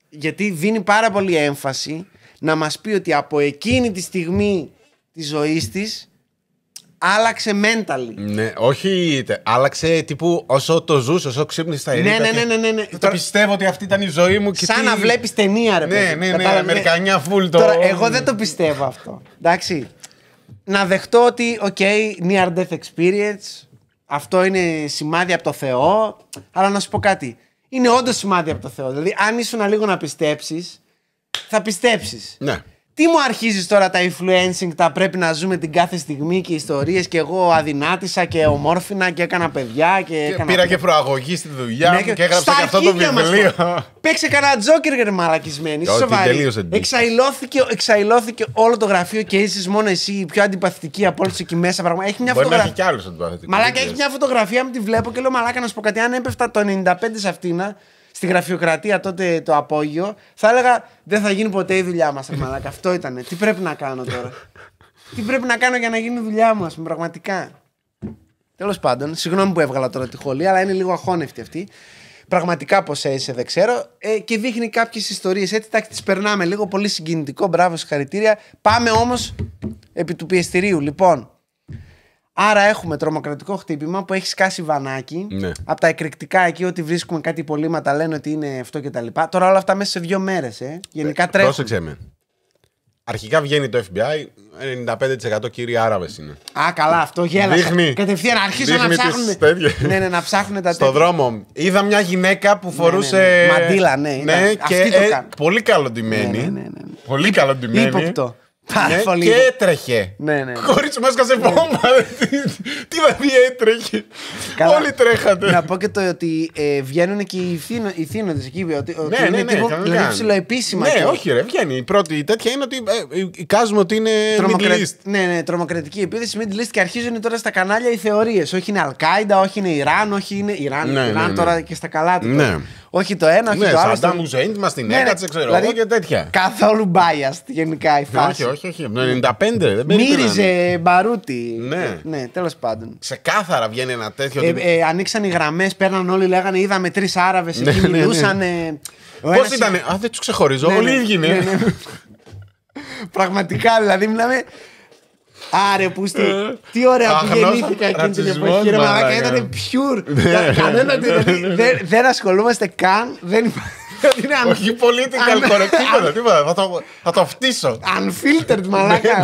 γιατί δίνει πάρα πολύ έμφαση να μας πει ότι από εκείνη τη στιγμή της ζωής της άλλαξε mentally. Ναι, όχι, άλλαξε τύπου όσο το ζούσε, όσο ξύπνησε στα ειρήνη. Ναι. Το πιστεύω ότι αυτή ήταν η ζωή μου. Και σαν να βλέπεις ταινία, ρε παιδί. Ναι, Αμερικανιά full το. Τώρα, εγώ δεν το πιστεύω αυτό. Εντάξει. Να δεχτώ ότι, near death experience, αυτό είναι σημάδι από το Θεό. Αλλά να σου πω κάτι. είναι όντως σημάδι από το Θεό. Δηλαδή, αν ήσουν λίγο να πιστέψεις, θα πιστέψεις. Ναι. Τι μου αρχίζεις τώρα τα influencing, τα πρέπει να ζούμε την κάθε στιγμή και ιστορίες και εγώ αδυνάτησα και ομόρφινα και έκανα παιδιά και πήρα και προαγωγή στη δουλειά μου και έγραψα και αυτό το αρχίδια μας βιβλίο. Παίξε κανένα τζόκερ μαλακισμένη. Όχι, Σοβαρή. τελείωσε. Εξαϊλώθηκε όλο το γραφείο και είσαι μόνο εσύ η πιο αντιπαθητική από όλους εκεί μέσα. Έχει μια Μπορεί να έχει φωτογραφία. κι άλλους αντιπαθητικούς. Μαλάκα, έχει μια φωτογραφία μου, τη βλέπω και λέω μαλάκα να σου πω κάτι. Αν έπεφτα το 95 σε αυτήν, στη γραφειοκρατία τότε το απόγειο, θα έλεγα δεν θα γίνει ποτέ η δουλειά μας. Μαλάκα, αυτό ήτανε. Τι πρέπει να κάνω τώρα. Τι πρέπει να κάνω για να γίνει η δουλειά μου, πραγματικά. Τέλος πάντων, συγγνώμη που έβγαλα τώρα τη χολή, αλλά είναι λίγο αχώνευτη αυτή. Πραγματικά πώς είσαι, δεν ξέρω. Και δείχνει κάποιες ιστορίες. Έτσι, τις περνάμε λίγο. Πολύ συγκινητικό. Μπράβο, συγχαρητήρια. Πάμε όμως επί του πιεστηρίου. Λοιπόν, άρα έχουμε τρομοκρατικό χτύπημα που έχει σκάσει βανάκι. Ναι. Από τα εκρηκτικά εκεί, ότι βρίσκουμε κάτι υπολείμματα, λένε ότι είναι αυτό κτλ. Τώρα όλα αυτά μέσα σε 2 μέρες. Γενικά τρέχουν. Πρόσεξε με. Αρχικά βγαίνει το FBI, 95% κύριοι Άραβες είναι. Α, καλά, αυτό γέλασα. Δείχνει. Κατευθείαν αρχίζουν να ψάχνουν. Ναι, να ψάχνουν τα τέτοια. Στον δρόμο είδα μια γυναίκα που φορούσε. Μαντίλα, ναι. Και πολύ καλοντημένη. Ναι. Πολύ καλοντημένη. Ύποπτο. Και έτρεχε. Ναι. Χωρίς μου έσκασε βόμβα. Τι δηλαδή έτρεχε. Όλοι τρέχατε. Να πω και το ότι βγαίνουν και οι θύνοντες εκεί. Ναι. Δηλαδή ψιλοεπίσημα. Ναι, όχι, ρε, βγαίνει. Η πρώτη τέτοια είναι ότι εικάζουμε ότι είναι Middle East. Ναι, τρομοκρατική επίθεση Middle East και αρχίζουν τώρα στα κανάλια οι θεωρίες. Όχι είναι Αλ-Κάιντα, όχι είναι Ιράν, όχι είναι Ιράν τώρα και στα καλά του. Όχι το ένα, όχι το άλλο. Σαντάμ Χουσέιν μας την έκατσε, ξέρω εγώ και τέτοια. Καθόλου biased γενικά η φάση. Όχι. 95 δεν μύριζε μπαρούτι. Ναι, τέλος πάντων. Ξεκάθαρα βγαίνει ένα τέτοιο. Ανοίξαν οι γραμμές, παίρναν όλοι, λέγανε είδαμε 3 Άραβες εκεί, μιλούσαν. Πώς ήταν, δεν τους ξεχωρίζω, όλοι οι ίδιοι είναι. Πραγματικά δηλαδή μιλάμε. Άρε πούστη, τι ωραία που γεννήθηκα εκείνη την εποχή. Μαλάκα, ήταν pure. Δεν ασχολούμαστε καν. Όχι political correct, τίποτα. Θα το φτύσω. Unfiltered, μαλάκα.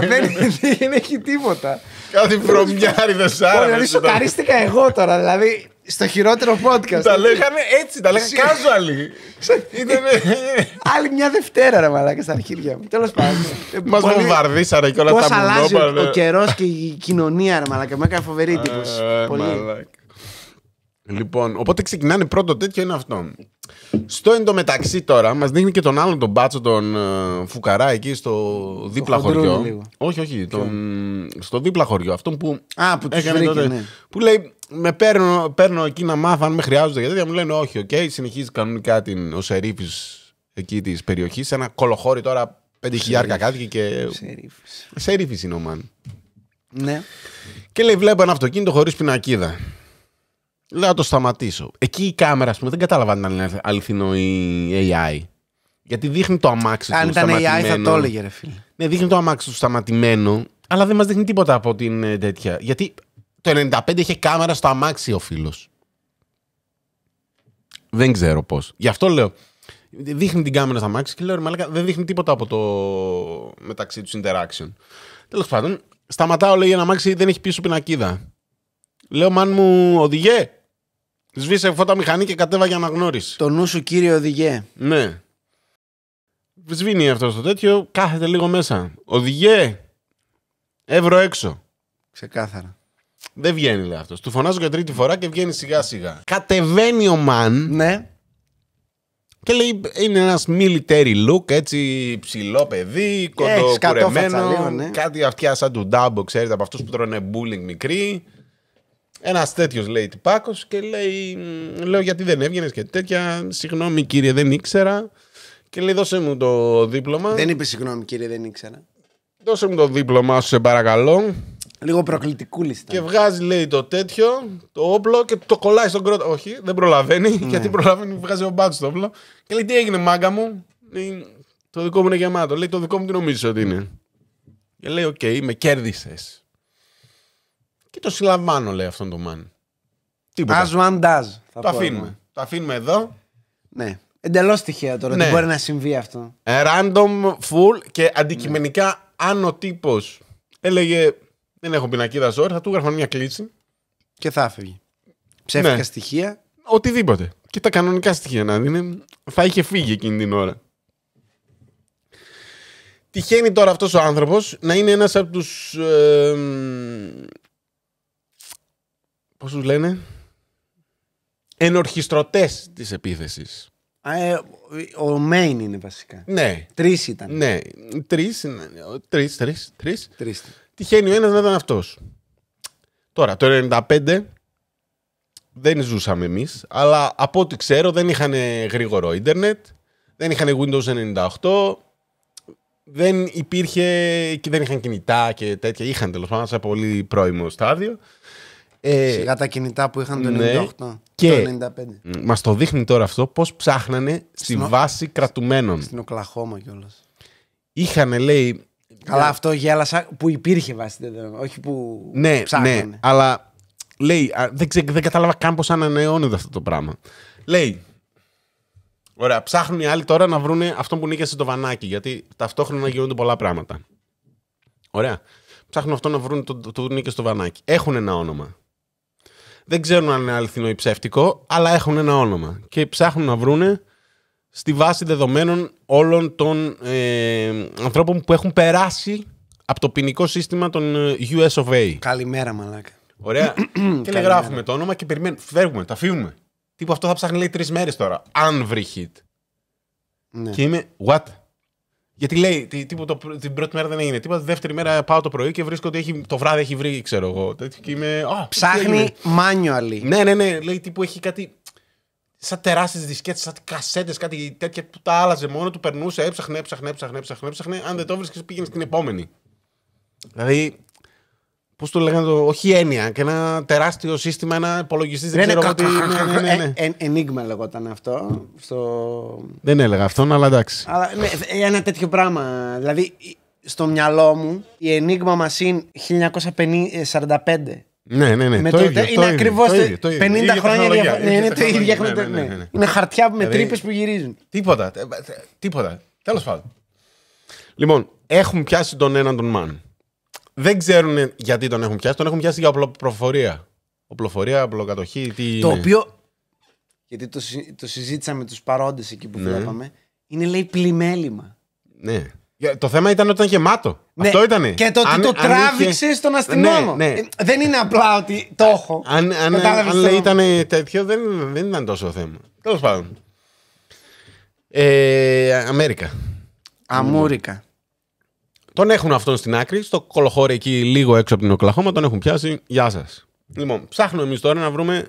Δεν έχει τίποτα. Κάτι βρωμιάριδες Άραβες. Δηλαδή σοκαρίστηκα εγώ τώρα, δηλαδή στο χειρότερο podcast. Τα λέγανε έτσι, τα λέγανε casually. Άλλη μια Δευτέρα, ρε μαλάκα, στα αρχίδια μου. Τέλος πάντων. Μας βομβαρδίσανε και όλα τα μονόπανα. Πώς αλλάζει ο καιρός και η κοινωνία, ρε μαλάκα. Με έκανε φοβερή εντύπωση. Λοιπόν, οπότε ξεκινάνε πρώτο τέτοιο είναι αυτό. Στο εντωμεταξύ τώρα μας δείχνει και τον άλλον τον μπάτσο τον Φουκαρά εκεί στο δίπλα χωριό. Όχι, στο δίπλα χωριό. Αυτόν που έκανε τότε. Ναι. Που λέει με παίρνω εκεί να μάθω αν με χρειάζονται και τέτοια. Μου λένε όχι, συνεχίζει κανονικά ο σερίφης εκεί της περιοχής. Σε ένα κολοχώρι τώρα 5.000 κάτοικοι και. Σερίφης είναι ο Μαν. Ναι. Και λέει βλέπω ένα αυτοκίνητο χωρίς πινακίδα. Λέω να το σταματήσω. Εκεί η κάμερα, ας πούμε, δεν κατάλαβα αν ήταν αληθινό η AI. Γιατί δείχνει το αμάξι του σταματημένο. Αν ήταν AI θα το έλεγε, ρε φίλε. Ναι, δείχνει το αμάξι του σταματημένο, αλλά δεν μας δείχνει τίποτα από την τέτοια. Γιατί το 95 είχε κάμερα στο αμάξι ο φίλος. Δεν ξέρω πώς. Γι' αυτό λέω. Δείχνει την κάμερα στο αμάξι και λέω, ρε μαλάκα, δεν δείχνει τίποτα από το μεταξύ τους interaction. Τέλος πάντων, σταματάω, λέει, ένα αμάξι δεν έχει πίσω πινακίδα. Λέω, μαν μου, οδηγέ. Σβήσε φώτα μηχανή και κατέβα για αναγνώριση. Το νου σου, κύριε οδηγέ. Ναι. Σβήνει αυτό το τέτοιο, κάθεται λίγο μέσα. Οδηγέ. Εύρω έξω. Ξεκάθαρα. Δεν βγαίνει, λέει αυτός. Του φωνάζω για τρίτη φορά και βγαίνει σιγά σιγά. Κατεβαίνει ο μαν. Ναι. Και λέει, είναι ένας military look, έτσι ψηλό παιδί, κοντοκουρεμένο. Ναι. Κάτι αυτιά σαν του Ντάμπο, ξέρετε, από αυτούς που τρώνε bullying μικρή. Ένας τέτοιος λέει τυπάκος και λέει, λέω γιατί δεν έβγαινες και τέτοια. Συγγνώμη κύριε, δεν ήξερα. Και λέει, δώσε μου το δίπλωμα. Δεν είπε συγγνώμη κύριε, δεν ήξερα. Δώσε μου το δίπλωμα σου, σε παρακαλώ. Λίγο προκλητικούλης. Και βγάζει, λέει, το τέτοιο, το όπλο και το κολλάει στον κρότο. Όχι, δεν προλαβαίνει. Ναι. Γιατί προλαβαίνει, βγάζει ο μπάτσος το όπλο. Και λέει, τι έγινε, μάγκα μου. Λέει, το δικό μου είναι γεμάτο. Λέει, το δικό μου τι νομίζεις ότι είναι. Και λέει, οκ, με κέρδισες. Και το συλλαμβάνω, λέει αυτόν τον man. As one does. Το αφήνουμε. Το αφήνουμε εδώ. Ναι. Εντελώς τυχαίο τώρα. Δεν μπορεί να συμβεί αυτό. Random, full και αντικειμενικά, αν ο τύπος έλεγε δεν έχω πινακίδα ζόρι, θα του έγραφαν μια κλίση. Και θα έφευγε. Ψεύτικα στοιχεία. Οτιδήποτε. και τα κανονικά στοιχεία να δίνει, θα είχε φύγει εκείνη την ώρα. Τυχαίνει τώρα αυτός ο άνθρωπος να είναι ένας από τους... πώς τους λένε? Ενορχιστρωτές της επίθεσης. Ο main είναι βασικά. Ναι. 3 ήταν. Ναι. Τρεις. Τυχαίνει ο ένας να ήταν αυτός. Τώρα, το 95 δεν ζούσαμε εμείς, αλλά από ό,τι ξέρω δεν είχαν γρήγορο ίντερνετ, δεν είχαν Windows 98, δεν υπήρχε και δεν είχαν κινητά και τέτοια. Είχαν τέλος πάντων σε πολύ πρώιμο στάδιο. Σιγά τα κινητά που είχαν το 98, και το 95. Μας το δείχνει τώρα αυτό πώς ψάχνανε στη βάση κρατουμένων. Στην Οκλαχώμα κιόλας. Είχαν, λέει... Καλά, αυτό γέλασα που υπήρχε βάση δεδομένων, όχι που ψάχνανε. Ναι, αλλά λέει, δεν κατάλαβα καν πώς ανανεώνεται αυτό το πράγμα. Λέει, ωραία, ψάχνουν οι άλλοι τώρα να βρουν αυτό που νίκησε το Βανάκι, γιατί ταυτόχρονα γίνονται πολλά πράγματα. Ωραία. Ψάχνουν αυτό να βρουν το νίκησε στο Βανάκι. Έχουν ένα όνομα. Δεν ξέρουν αν είναι αληθινό ή ψεύτικο, αλλά έχουν ένα όνομα. Και ψάχνουν να βρούνε στη βάση δεδομένων όλων των ανθρώπων που έχουν περάσει από το ποινικό σύστημα των US of A. Καλημέρα, μαλάκα. Ωραία. Και λέει, γράφουμε το όνομα και περιμένουμε. Φεύγουμε, τα αφήνουμε. Τύπου αυτό θα ψάχνει, λέει, 3 μέρες τώρα. Αν βρει hit. Ναι. Και είμαι, what? Γιατί λέει, την πρώτη μέρα δεν έγινε τίποτα. Τη δεύτερη μέρα πάω το πρωί και βρίσκω ότι το βράδυ έχει βρει, ξέρω εγώ. Και είμαι, ψάχνει manually. Ναι. Λέει, τύπου έχει κάτι. Σαν τεράστιες δισκέτες, σαν κασέτες, κάτι τέτοια που τα άλλαζε μόνο του, περνούσε, έψαχνε. Αν δεν το βρίσκες, πήγαινε στην επόμενη. Δηλαδή, πώς το λέγανε, όχι έννοια, και ένα τεράστιο σύστημα, ένα υπολογιστή. Δεν ξέρω τι. Ενίγμα λεγόταν αυτό. Δεν έλεγα αυτόν, αλλά εντάξει. Αλλά ένα τέτοιο πράγμα. Δηλαδή, στο μυαλό μου, η Enigma Machine 1945. Ναι. Είναι ακριβώς 50 χρόνια διαφορά. Είναι το ίδιο. Είναι χαρτιά με τρύπες που γυρίζουν. Τίποτα. Τέλος πάντων. Λοιπόν, έχουν πιάσει τον έναν τον man. Δεν ξέρουν γιατί τον έχουν πιάσει. Τον έχουν πιάσει για οπλοφορία. Οπλοκατοχή, τι το είναι. οποίο, γιατί το συζήτησα με τους παρόντες εκεί που βλέπαμε, είναι, λέει, πλημέλημα. Ναι. Το θέμα ήταν ότι ήταν γεμάτο. Ναι. Αυτό ήτανε. Και το ότι το τράβηξε στον αστυνόμο. Ναι. Δεν είναι απλά ότι το έχω. Αν λέει ήταν τέτοιο, δεν ήταν τόσο θέμα. Τέλος πάντων. Αμέρικα. Αμούρικα. Τον έχουν αυτόν στην άκρη, στο κολοχώρι εκεί λίγο έξω από την Οκλαχώμα, τον έχουν πιάσει. Γεια σας. Λοιπόν, ψάχνουμε εμείς τώρα να βρούμε.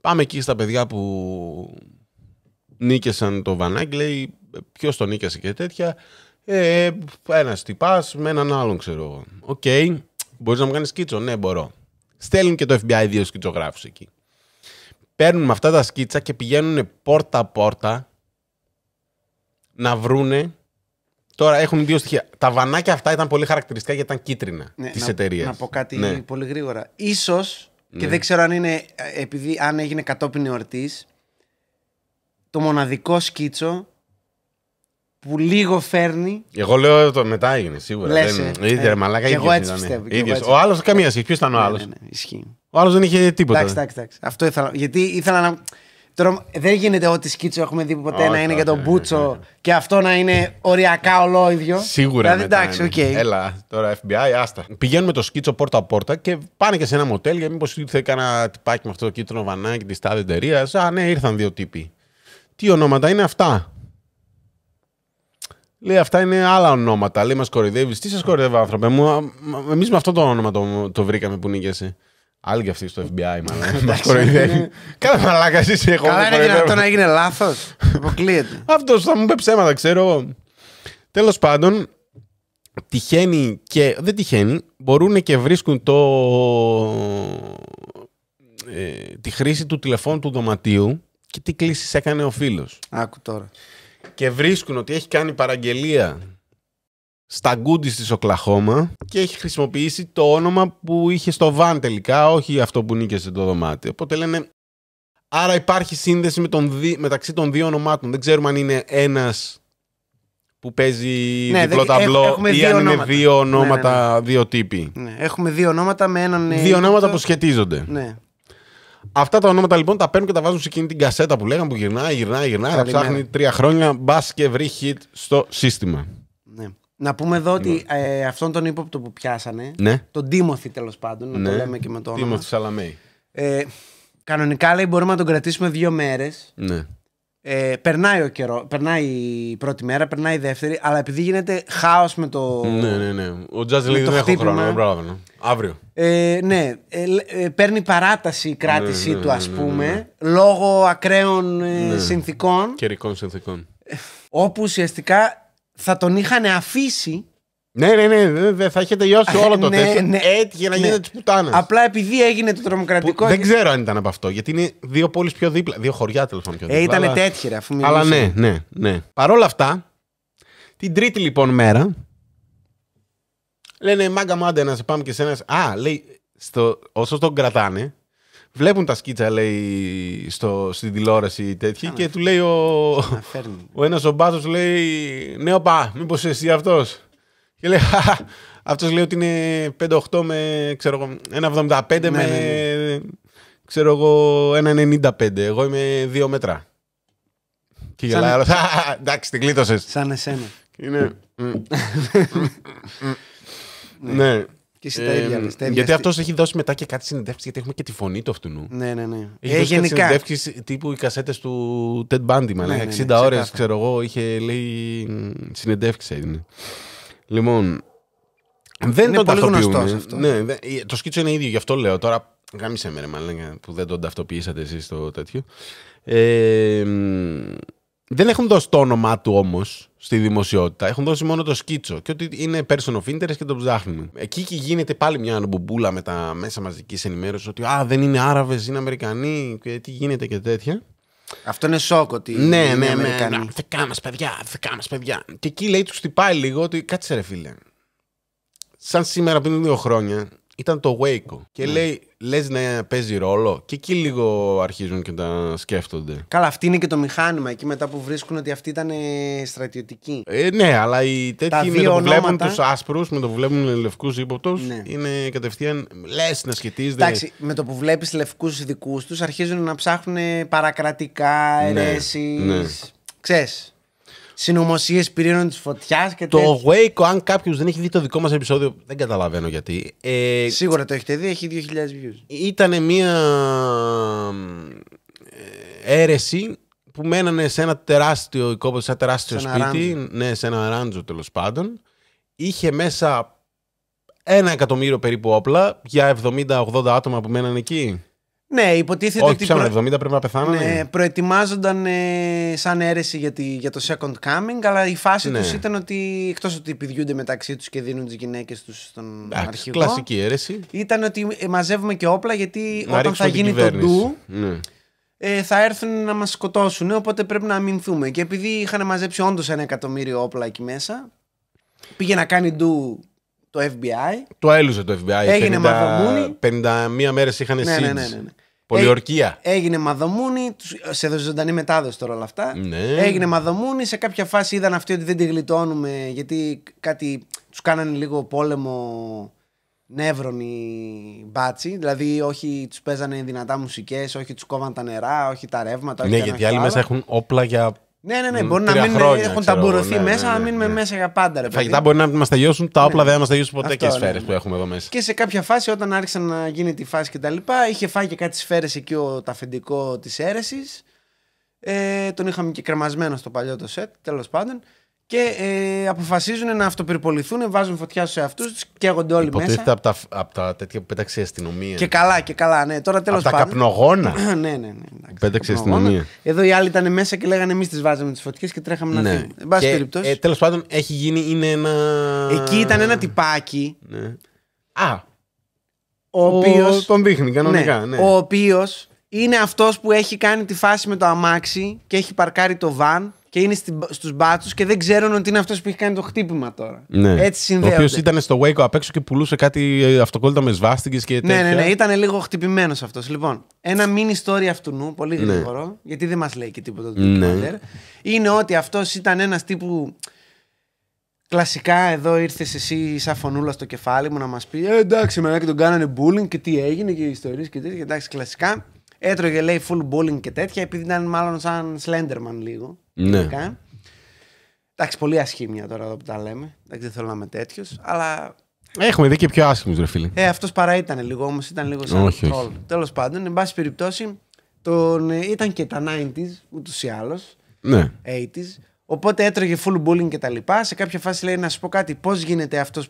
Πάμε εκεί στα παιδιά που νίκησαν το Βανάκι, λέει ποιος τον νίκησε και τέτοια. Ένας τυπάς με έναν άλλον, ξέρω εγώ. Οκ, μπορείς να μου κάνεις σκίτσο? Ναι, μπορώ. Στέλνουν και το FBI 2 σκιτσογράφους εκεί. Παίρνουν με αυτά τα σκίτσα και πηγαίνουν πόρτα-πόρτα να βρούνε. Τώρα έχουν 2 στοιχεία. Τα βανάκια αυτά ήταν πολύ χαρακτηριστικά γιατί ήταν κίτρινα της εταιρείας. Να πω κάτι πολύ γρήγορα. Ίσως, και δεν ξέρω αν είναι επειδή αν έγινε κατόπιν εορτής, το μοναδικό σκίτσο που λίγο φέρνει. Εγώ λέω το μετά έγινε σίγουρα. Μαλάκα, εγώ έτσι πιστεύω. Ο άλλος καμία σχέση. Ποιος ήταν ο άλλος? Ισχύει. Ο άλλος δεν είχε τίποτα. Εντάξει. Αυτό ήθελα. Γιατί ήθελα να. Τώρα δεν γίνεται ό,τι σκίτσο έχουμε δει ποτέ να είναι για τον Μπούτσο και αυτό να είναι οριακά ολόιδιο. Σίγουρα. Δηλαδή, εντάξει, οκ. Έλα, τώρα FBI, άστα. Πηγαίνουν με το σκίτσο πόρτα-πόρτα και πάνε και σε ένα μοτέλ για μήπως ήρθε κανένα τυπάκι με αυτό το κίτρινο βανάκι τη τάδε εταιρεία. Ναι, ήρθαν 2 τύποι. Τι ονόματα είναι αυτά? Λέει, αυτά είναι άλλα ονόματα. Λέει, μας κοροϊδεύεις. Τι σας κοροϊδεύω, άνθρωπε μου? Εμείς με αυτό το όνομα το βρήκαμε που νίκησε. Άλλοι κι αυτοί στο FBI, μάλλον. Μας κοροϊδεύει. Κάθε μαλάκα, εσύ έχω. Καλά, είναι δυνατόν να έγινε λάθος? Αποκλείεται. Αυτός θα μου πει ψέματα, ξέρω. Τέλος πάντων, τυχαίνει και. Δεν τυχαίνει. Μπορούν και βρίσκουν τη χρήση του τηλεφώνου του δωματίου και τι κλήσεις έκανε ο φίλος. Άκου τώρα. Και βρίσκουν ότι έχει κάνει παραγγελία στα γκούντις της Οκλαχώμα και έχει χρησιμοποιήσει το όνομα που είχε στο βαν τελικά, όχι αυτό που νίκησε το δωμάτιο. Οπότε λένε, άρα υπάρχει σύνδεση μεταξύ των 2 ονομάτων. Δεν ξέρουμε αν είναι ένας που παίζει διπλό ταμπλό ή αν είναι 2 ονόματα, 2 τύποι. Ναι, έχουμε 2 ονόματα με έναν. 2 ονόματα που σχετίζονται. Ναι. Αυτά τα ονόματα λοιπόν τα παίρνουν και τα βάζουν σε εκείνη την κασέτα που λέγανε που γυρνάει, θα ψάχνει 3 χρόνια, μπα και βρει hit στο σύστημα. Ναι. Να πούμε εδώ ότι αυτόν τον ύποπτο που πιάσανε, τον Τίμωθη τέλος πάντων, να το λέμε και με το όνομα. Τίμωθη Σαλαμέη. Κανονικά λέει μπορούμε να τον κρατήσουμε 2 μέρες. Ναι. Περνάει ο καιρό, περνάει η πρώτη μέρα, περνάει η δεύτερη, αλλά επειδή γίνεται χάος με το. Ναι. Ο Τζάζ λέει δεν έχω χρόνο, δεν πρόλαβα. Αύριο. Ναι, παίρνει παράταση η κράτησή του, ας πούμε, λόγω ακραίων συνθήκων. Καιρικών συνθήκων. Όπου ουσιαστικά θα τον είχαν αφήσει. Ναι, θα είχε τελειώσει όλο το τέτοιο. Έτυχε να γίνεται τη πουτάνα. Απλά επειδή έγινε το τρομοκρατικό. Δεν ξέρω αν ήταν από αυτό, γιατί είναι 2 πόλεις πιο δίπλα. 2 χωριά τέλος πάντων πιο δίπλα. Ήταν τέτοια, ρε, αφού μιλήσαμε. Αλλά ναι. Παρ' όλα αυτά, την τρίτη λοιπόν μέρα, λένε μάγκα μου, άντε να σε πάμε και σε ένα. Λέει, όσο τον κρατάνε, βλέπουν τα σκίτσα, λέει, στην τηλεόραση τέτοια και του λέει ο ένας ο μπάσος, λέει, ναι, οπα, μήπως εσύ αυτός. Και λέει, αυτός λέει ότι είναι 5'8" με, ξέρω εγώ, 1,75" με, ξέρω εγώ, 1,95. Εγώ είμαι 2 μέτρα. Και γελάει άλλος, εντάξει, την κλείτωσες. Σαν εσένα. Είναι. Ναι. Και εσύ τα ίδια. Γιατί αυτός έχει δώσει μετά και κάτι συνεντεύξεις, γιατί έχουμε και τη φωνή του αυτού. Ναι. Έχει δώσει κάτι συνεντεύξεις τύπου οι κασέτες του Ted Bundy. 60 ώρες, ξέρω εγώ, είχε, λέει, συνεντεύξεις έδινε. Λοιπόν, δεν είναι τον πολύ ταυτοποιούν. γνωστός αυτό. Ναι, το σκίτσο είναι ίδιο, γι' αυτό λέω. Τώρα, γάμισε με ρε μάλλον, που δεν τον ταυτοποιήσατε εσείς το τέτοιο. Δεν έχουν δώσει το όνομά του όμως στη δημοσιότητα. Έχουν δώσει μόνο το σκίτσο. Και ότι είναι person of interest και τον ψάχνουμε. Εκεί και γίνεται πάλι μια μπουμπούλα με τα μέσα μαζικής ενημέρωσης ότι δεν είναι Άραβες, είναι Αμερικανοί και τι γίνεται και τέτοια. Αυτό είναι σοκ ότι. Ναι. Δικά μας παιδιά. Και εκεί λέει, του χτυπάει λίγο ότι κάτσε ρε φίλε. Σαν σήμερα πριν 2 χρόνια ήταν το Waco. Και λέει, λες να παίζει ρόλο. Και εκεί λίγο αρχίζουν και τα σκέφτονται. Καλά, αυτή είναι και το μηχάνημα. Εκεί μετά που βρίσκουν ότι αυτοί ήταν στρατιωτικοί. Ναι, αλλά οι τέτοιοι με το που βλέπουν τους άσπρους, με το που βλέπουν λευκούς ύποπτους, είναι κατευθείαν λες να σχετίζονται. Εντάξει, με το που βλέπεις λευκούς δικούς τους, αρχίζουν να ψάχνουν παρακρατικά, αιρέσεις. Ξέρεις. Συνωμοσίες πυρήνων της φωτιάς και το Waco, αν κάποιος δεν έχει δει το δικό μας επεισόδιο, δεν καταλαβαίνω γιατί. Σίγουρα το έχετε δει, έχει 2.000 views. Ήταν μια αίρεση που μένανε σε ένα τεράστιο οικόπεδο, σε ένα τεράστιο σπίτι, σε ένα ράντζο τέλος πάντων. Είχε μέσα 1 εκατομμύριο περίπου όπλα για 70-80 άτομα που μέναν εκεί. Ναι, υποτίθεται ότι. Όχι, 70 πρέπει να πεθάνανε. Ναι, προετοιμάζονταν σαν αίρεση για το second coming, αλλά η φάση τους ήταν ότι εκτός ότι πηδιούνται μεταξύ τους και δίνουν τις γυναίκες τους στον αρχηγό. Κλασική αίρεση. Ήταν ότι μαζεύουμε και όπλα γιατί όταν θα γίνει το ντου. Θα έρθουν να μας σκοτώσουν, οπότε πρέπει να αμυνθούμε. Και επειδή είχαν μαζέψει όντως 1 εκατομμύριο όπλα εκεί μέσα, πήγε να κάνει ντου το FBI. Το έλουσε το FBI. Έγινε μαδομούνι. 51 μέρες είχαν siege. Πολιορκία. Έγινε μαδομούνι. Σε ζωντανή μετάδοση τώρα όλα αυτά. Ναι. Έγινε μαδομούνι. Σε κάποια φάση είδαν αυτοί ότι δεν τη γλιτώνουμε, γιατί κάτι τους κάνανε λίγο πόλεμο νεύρων οι μπάτσι. Δηλαδή, όχι τους παίζανε δυνατά μουσικές, όχι τους κόβαν τα νερά, όχι τα ρεύματα. Ναι, γιατί άλλοι μέσα έχουν όπλα για. Ναι, μπορεί να μην έχουν ταμπουρωθεί μέσα, να μείνουμε μέσα για πάντα. Ρε, φαγητά μπορεί να μας τελειώσουν, τα όπλα δεν θα μας τελειώσουν ποτέ και οι σφαίρες που έχουμε εδώ μέσα. Και σε κάποια φάση, όταν άρχισαν να γίνει τη φάση κτλ., είχε φάει και κάτι σφαίρες εκεί το αφεντικό της αίρεσης. Τον είχαμε και κρεμασμένο στο παλιό το σετ, τέλος πάντων. Και αποφασίζουν να αυτοπυρποληθούν, βάζουν φωτιά στους εαυτούς τους, καίγονται όλοι μέσα. Υποτίθεται από τα τέτοια που πέταξε η αστυνομία. Και καλά, ναι. Τώρα τέλος πάντων. Από τα καπνογόνα. Ναι. Που πέταξε η αστυνομία. Εδώ οι άλλοι ήταν μέσα και λέγανε εμείς τις βάζαμε τις φωτιές και τρέχαμε να φύγουμε. Εν πάση περιπτώσει. Τέλος πάντων έχει γίνει, είναι ένα. Εκεί ήταν ένα τυπάκι. Ναι. Ο οποίος. Τον δείχνει κανονικά. Ναι. Ο οποίος είναι αυτός που έχει κάνει τη φάση με το αμάξι και έχει παρκάρει το βαν. Και είναι στους μπάτσους και δεν ξέρουν ότι είναι αυτός που έχει κάνει το χτύπημα τώρα. Ναι. Έτσι συνδέονται. Ο οποίος ήταν στο Waco απ' έξω και πουλούσε κάτι αυτοκόλλητα με σβάστικες και τέτοια. Ναι, ήταν λίγο χτυπημένος αυτός. Λοιπόν, ένα mini story αυτού, πολύ γρήγορο, γιατί δεν μας λέει και τίποτα το ντοκιμαντέρ. Είναι ότι αυτός ήταν ένας τύπου. Κλασικά εδώ ήρθες εσύ σαν φωνούλα στο κεφάλι μου να μας πει εντάξει, μεράκι τον κάνανε bullying και τι έγινε και οι ιστορίες και τέτοια. Εντάξει, κλασικά. Έτρωγε, λέει, full bullying και τέτοια, επειδή ήταν μάλλον σαν Slenderman λίγο. Ναι. Εντάξει, πολύ ασχήμια τώρα εδώ που τα λέμε. Δεν θέλω να είμαι τέτοιο, αλλά. Έχουμε δει και πιο άσχημους, ρε φίλε. Αυτός παρά ήταν λίγο, όμως ήταν λίγο σαν troll. Τέλος πάντων, εν πάση περιπτώσει, ήταν και τα 90s ούτως ή άλλως. Ναι. 80s. Οπότε έτρωγε full bullying και τα λοιπά. Σε κάποια φάση λέει, να σου πω κάτι, πώς γίνεται αυτός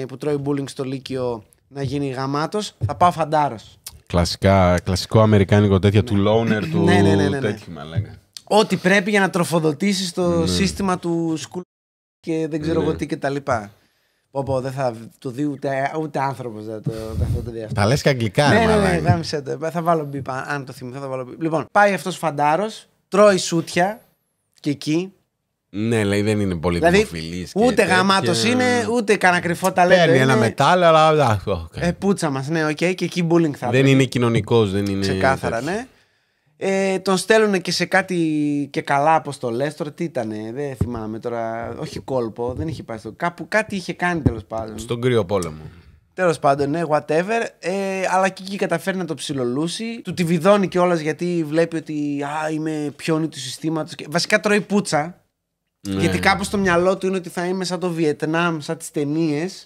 που τρώει bullying στο Λύκειο να γίνει γαμάτος? Θα πάω φαντάρος. Κλασικό αμερικάνικο τέτοια του loner του τέτοιου μαλάκα. Ό,τι πρέπει για να τροφοδοτήσεις το σύστημα του σκουλ και δεν ξέρω εγώ τι και τα λοιπά. Δεν θα το δει ούτε άνθρωπος αυτό το διάστημα. Τα λες και αγγλικά, θα βάλω μπιπ, αν το θυμηθώ θα βάλω μπιπ. Λοιπόν, πάει αυτός φαντάρος, τρώει σούτια και εκεί. Ναι, λέει δεν είναι πολύ δημοφιλής. Ούτε γαμάτος είναι, ούτε κανένα κρυφό ταλέντο. Παίρνει ένα μετάλλο, αλλά. Πούτσα μας, ναι, και εκεί bullying θα. Δεν είναι κοινωνικός, δεν είναι. Ξεκάθαρα, ναι. Τον στέλνουν και σε κάτι και καλά αποστολές. Τώρα τι ήτανε, δεν θυμάμαι τώρα. Όχι κόλπο, δεν είχε πάει στο. Κάπου κάτι είχε κάνει τέλος πάντων. Στον κρύο πόλεμο. Τέλος πάντων, ναι, whatever. Αλλά και εκεί καταφέρει να το ψιλολούσει. Του τη βιδώνει κιόλας γιατί βλέπει ότι είμαι πιόνι του συστήματος. Βασικά τρώει πούτσα. Γιατί κάπου στο μυαλό του είναι ότι θα είμαι σαν το Βιετνάμ, σαν τις ταινίες.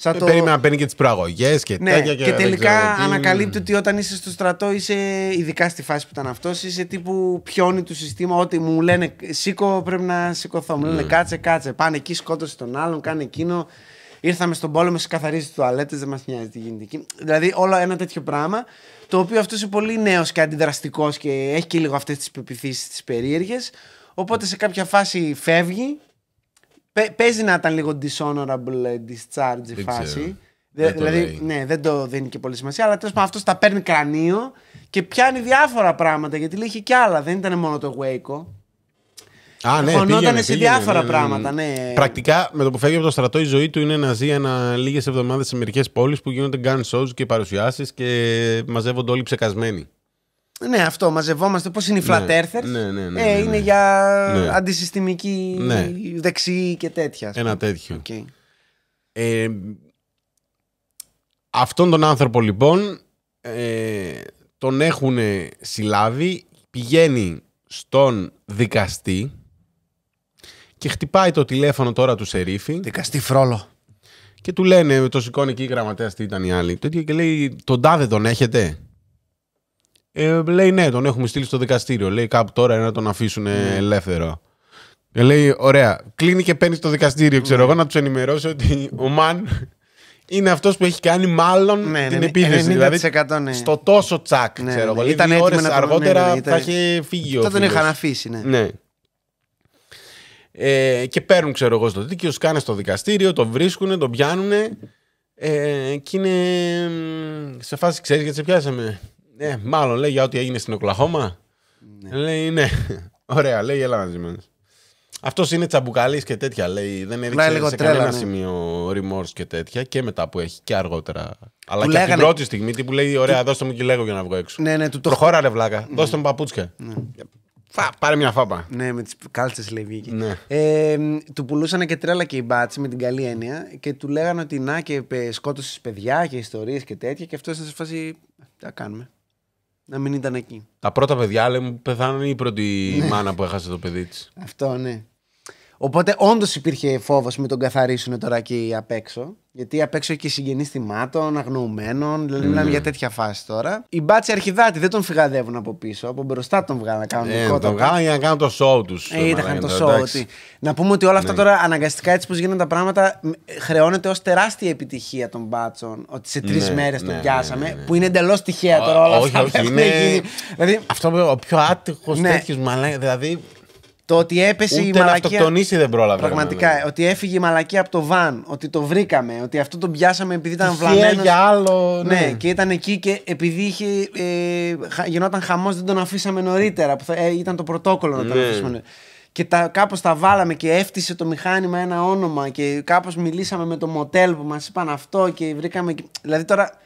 Περίμενα να παίρνει και τις προαγωγές και τέτοια. Και τελικά ανακαλύπτει ότι όταν είσαι στο στρατό είσαι, ειδικά στη φάση που ήταν αυτός, είσαι τύπου πιόνι του συστήμα. Ό,τι μου λένε σήκω, πρέπει να σηκωθώ. Μου λένε κάτσε. Πάνε εκεί, σκότωσε τον άλλον, κάνε εκείνο. Ήρθαμε στον πόλεμο, σε καθαρίζει τις τουαλέτες, δεν μας νοιάζει τι γίνεται εκεί. Δηλαδή, όλο ένα τέτοιο πράγμα. Το οποίο αυτός είναι πολύ νέος και αντιδραστικός και έχει και λίγο αυτές τις πεποιθήσεις τις περίεργες. Οπότε σε κάποια φάση φεύγει. Παίζει να ήταν λίγο dishonorable discharge η φάση. Δηλαδή, ναι, δεν το δίνει και πολύ σημασία. Αλλά τέλος πάντων αυτός τα παίρνει κρανίο και πιάνει διάφορα πράγματα. Γιατί λέει είχε κι άλλα, δεν ήταν μόνο το Waco. Ναι, χωνόταν σε διάφορα πράγματα. Ναι. Πρακτικά με το που φεύγει από το στρατό, η ζωή του είναι να ζει λίγες εβδομάδες σε μερικές πόλεις που γίνονται gun shows και παρουσιάσεις και μαζεύονται όλοι ψεκασμένοι. Ναι, αυτό μαζευόμαστε. Πώς είναι οι flat earthers. Ναι. Είναι για αντισυστημική δεξιή και τέτοια. Ένα τέτοιο. Αυτόν τον άνθρωπο λοιπόν τον έχουν συλλάβει, πηγαίνει στον δικαστή και χτυπάει το τηλέφωνο τώρα του σερίφη. Δικαστή Φρόλο. Και του λένε, το σηκώνει εκεί η γραμματέας, τι ήταν η άλλη. Και λέει, τον τάδε τον έχετε? Λέει ναι, τον έχουμε στείλει στο δικαστήριο. Λέει κάπου τώρα είναι να τον αφήσουν ελεύθερο. Λέει ωραία, κλείνει και παίρνει στο δικαστήριο. Ξέρω εγώ να του ενημερώσω ότι ο Μαν είναι αυτός που έχει κάνει μάλλον την επίθεση. Δηλαδή στο τόσο τσακ. Ξέρω εγώ. Ήταν 2 ώρες αργότερα θα είχε φύγει. Θα τον είχαν αφήσει. Ναι. Και παίρνουν, ξέρω εγώ, στο δίκαιο, σκάνε στο δικαστήριο, τον βρίσκουν, τον πιάνουν. Και είναι σε φάση, ξέρεις γιατί σε πιάσαμε? Μάλλον λέει για ό,τι έγινε στην Οκλαχώμα. Λέει ναι. Ωραία, λέει έλα μαζί μας. Αυτός είναι τσαμπουκαλής και τέτοια. Λέει δεν έδειξε σε κανένα σημείο remorse και τέτοια. Και μετά που έχει και αργότερα. Αλλά και την πρώτη στιγμή που λέει ωραία, δώστε μου και λέγω για να βγω έξω. Προχώρα ρε βλάκα, δώστε μου παπούτσια. Πάρε μια φάπα. Ναι, με τις κάλτσες λέει βγήκε. Του πουλούσαν και τρέλα και οι μπάτσι με την καλή έννοια και του λέγανε ότι να και σκότωσες παιδιά και ιστορίες και τέτοια. Και αυτό ήταν σε φάση. Τι θα κάνουμε. Να μην ήταν εκεί. Τα πρώτα παιδιά λέει μου πεθάνουν η πρώτη μάνα που έχασε το παιδί της. Αυτό ναι. Οπότε όντως υπήρχε φόβος με τον καθαρίσουν τώρα εκεί απ' έξω. Γιατί απ' έξω έχει και συγγενείς θυμάτων, αγνοωμένων. Δηλαδή μιλάμε για τέτοια φάση τώρα. Οι μπάτσοι αρχιδάτοι δεν τον φυγαδεύουν από πίσω. Από μπροστά τον βγάλαν να κάνουν τον βγάλαν για να κάνουν το show τους. Ήταν το show. Να πούμε ότι όλα αυτά τώρα αναγκαστικά έτσι πως γίνονται τα πράγματα χρεώνεται ως τεράστια επιτυχία των μπάτσων. Ότι σε 3 μέρες τον πιάσαμε. Που είναι εντελώς τυχαία τώρα όλα αυτά. Όχι, είναι. Αυτό ο πιο άτυχος τέτοιος μαλάκα. Δηλαδή. Το ότι έπεσε ούτε η μαλακία. Να αυτοκτονήσει δεν πρόλαβε. Πραγματικά. Ότι έφυγε η μαλακία από το βαν. Ότι το βρήκαμε. Ότι αυτό τον πιάσαμε επειδή ήταν βλαμμένος. Για άλλο. Ναι, και ήταν εκεί και επειδή γινόταν χαμός δεν τον αφήσαμε νωρίτερα. Ήταν το πρωτόκολλο να τον αφήσουμε νωρίτερα. Και κάπως τα βάλαμε και έφτιασε το μηχάνημα ένα όνομα. Και κάπως μιλήσαμε με το μοτέλ που μας είπαν αυτό και βρήκαμε. Δηλαδή τώρα.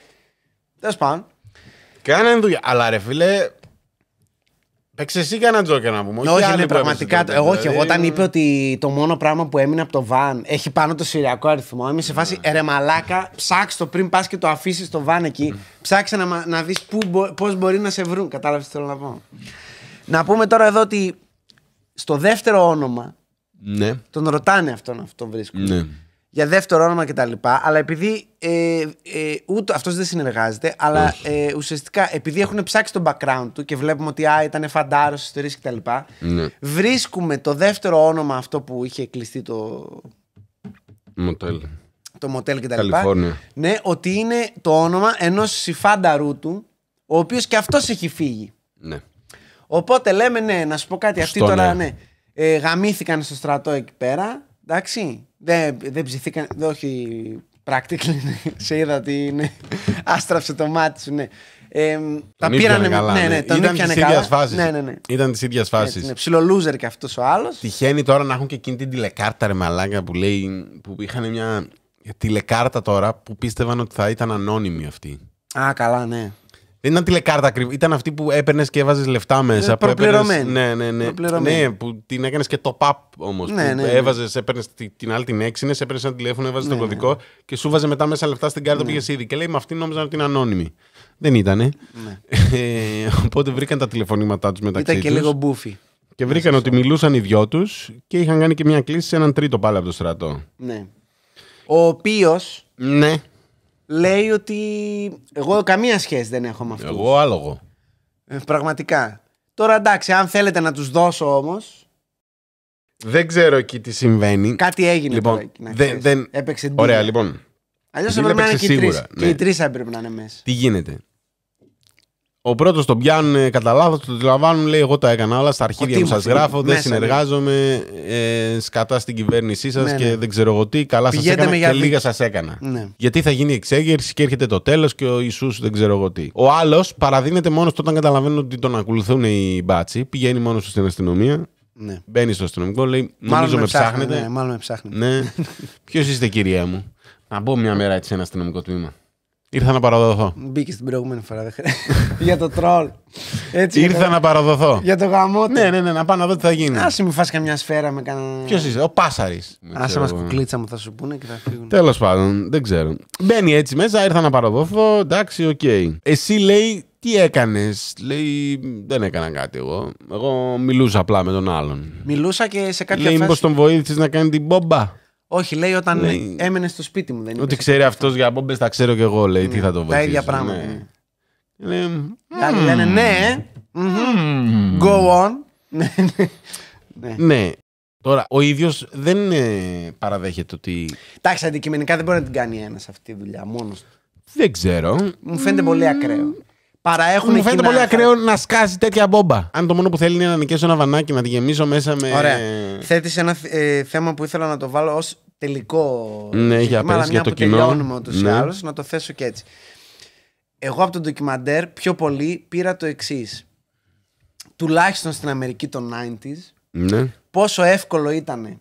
Τέλος πάντων. Κάνανε δουλειά. Αλλά ρε φίλε. Παίξε εσύ κανένα τζόκερ να πούμε. Όχι, ναι, πραγματικά. Εγώ όταν είπε ότι το μόνο πράγμα που έμεινε από το βαν έχει πάνω το σηριακό αριθμό, είμαι σε φάση ρε μαλάκα, ψάξ το πριν πας και το αφήσεις στο βαν εκεί. Ψάξε να δεις πώς μπορεί να σε βρουν. Κατάλαβες τι θέλω να πω. Να πούμε τώρα εδώ ότι στο δεύτερο όνομα. Ναι. Τον ρωτάνε αυτόν, αυτό βρίσκουν. Ναι. Για δεύτερο όνομα κτλ. Αλλά επειδή ούτε αυτός δεν συνεργάζεται, αλλά ουσιαστικά επειδή έχουν ψάξει το background του και βλέπουμε ότι ήταν φαντάρος, ιστορίες κτλ. Ναι. Βρίσκουμε το δεύτερο όνομα αυτό που είχε κλειστεί το μοτέλ. Το μοτέλ κτλ. Ναι, ότι είναι το όνομα ενός συφάνταρου του, ο οποίος και αυτός έχει φύγει. Ναι. Οπότε λέμε, ναι, να σου πω κάτι. Αυτοί τώρα γαμήθηκαν στο στρατό εκεί πέρα. Εντάξει. Δεν ψηθήκαν. Όχι practically. Σε είδα ότι είναι. Άστραψε το μάτι σου, ναι. Τα πήρανε καλά. Ναι, τον ήταν τη ίδια φάση. Ναι. Ήταν τη ίδια φάση. Ναι, ψιλολούζερ και αυτό ο άλλο. Τυχαίνει τώρα να έχουν και εκείνη την τηλεκάρτα, ρε μαλάκα, που λέει. Που είχαν μια τηλεκάρτα τώρα που πίστευαν ότι θα ήταν ανώνυμη αυτή. Α, καλά, ναι. Δεν ήταν τηλεκάρτα ακριβώς. Ήταν αυτή που έπαιρνε και έβαζε λεφτά μέσα. Προπληρωμένη. Ναι, που την έκανε και top-up όμως. Ναι. Έβαζε, έπαιρνε την άλλη την έξινε, έπαιρνε ένα τηλέφωνο, έβαζε το κωδικό και σου βάζε μετά μέσα λεφτά στην κάρτα που πήγε ήδη. Και λέει με αυτήν νόμιζαν ότι είναι ανώνυμη. Δεν ήτανε. Οπότε βρήκαν τα τηλεφωνήματά του μεταξύ τους. Ήταν και λίγο μπούφι. Και βρήκαν ότι μιλούσαν οι δυο τους και είχαν κάνει και μια κλίση σε έναν τρίτο πάλι από το στρατό. Ναι. Ο οποίος. Ναι. Λέει ότι εγώ καμία σχέση δεν έχω με αυτούς. Εγώ άλογο. Πραγματικά. Τώρα εντάξει, αν θέλετε να τους δώσω όμως. Δεν ξέρω εκεί τι συμβαίνει. Κάτι έγινε λοιπόν, τώρα. Έπαιξε ντύλα. Ωραία, λοιπόν. Αλλιώς έπρεπε να είναι και οι τρεις. Και οι τρεις έπρεπε να είναι μέσα. Τι γίνεται. Ο πρώτος τον πιάνουν κατά λάθος, τον λαμβάνουν, λέει: εγώ τα έκανα όλα. Στα αρχίδια μου σας γράφω, δεν συνεργάζομαι. Σκατά στην κυβέρνησή σας και δεν ξέρω εγώ τι. Καλά σας έκανα και λίγα σας έκανα. Ναι. Γιατί θα γίνει εξέγερση και έρχεται το τέλος και ο Ιησούς δεν ξέρω εγώ τι. Ο άλλος παραδίνεται μόνος όταν καταλαβαίνουν ότι τον ακολουθούν οι μπάτσοι. Πηγαίνει μόνος του στην αστυνομία. Ναι. Μπαίνει στο αστυνομικό, λέει: νομίζω με ψάχνετε. Ναι, μάλλον με ψάχνετε. Ναι. Ποιος είστε, κυρία μου? Να μπω μια μέρα έτσι σε ένα αστυνομικό τμήμα. Ήρθα να παραδοθώ. Μπήκε την προηγούμενη φορά, δεν χρειάζεται. Για το τρόλ. Ήρθα να παραδοθώ. Για το γαμό του. Ναι, να πάω να δω τι θα γίνει. Άσε μου φας καμιά σφαίρα με κανένα. Ποιος είσαι, ο Πάσαρης. Άσε μας κουκλίτσα μου θα σου πούνε και θα φύγουν. Τέλος πάντων, δεν ξέρω. Μπαίνει έτσι μέσα, ήρθα να παραδοθώ. Εντάξει, οκ. Εσύ λέει, τι έκανες? Λέει, δεν έκανα κάτι εγώ. Εγώ μιλούσα απλά με τον άλλον. Μιλούσα και σε κάποια φάση. Λέει, μήπως τον βοήθησες να κάνει την μπόμπα? Όχι, λέει όταν έμενε στο σπίτι μου. Ότι ξέρει αυτός για μπόμπες, τα ξέρω κι εγώ. Λέει, τι θα το βοηθήσω. Τα ίδια πράγματα. Άλλοι λένε ναι. Go on. Ναι. Τώρα, ο ίδιος δεν παραδέχεται ότι. Εντάξει, αντικειμενικά δεν μπορεί να την κάνει ένας αυτή τη δουλειά μόνος του. Δεν ξέρω. Μου φαίνεται πολύ ακραίο. Μου φαίνεται πολύ ακραίο να σκάσει τέτοια μπόμπα. Αν το μόνο που θέλει είναι να νοικιάσω ένα βανάκι, να τη γεμίσω μέσα με. Ωραία. Θέτεις ένα θέμα που ήθελα να το βάλω ως τελικό. Ναι, για πες, για το κοινό. Τελειώνουμε ούτως ή άλλως, να το θέσω και έτσι. Εγώ από το ντοκιμαντέρ πιο πολύ πήρα το εξής. Τουλάχιστον στην Αμερική των 90s, ναι. Πόσο εύκολο ήταν.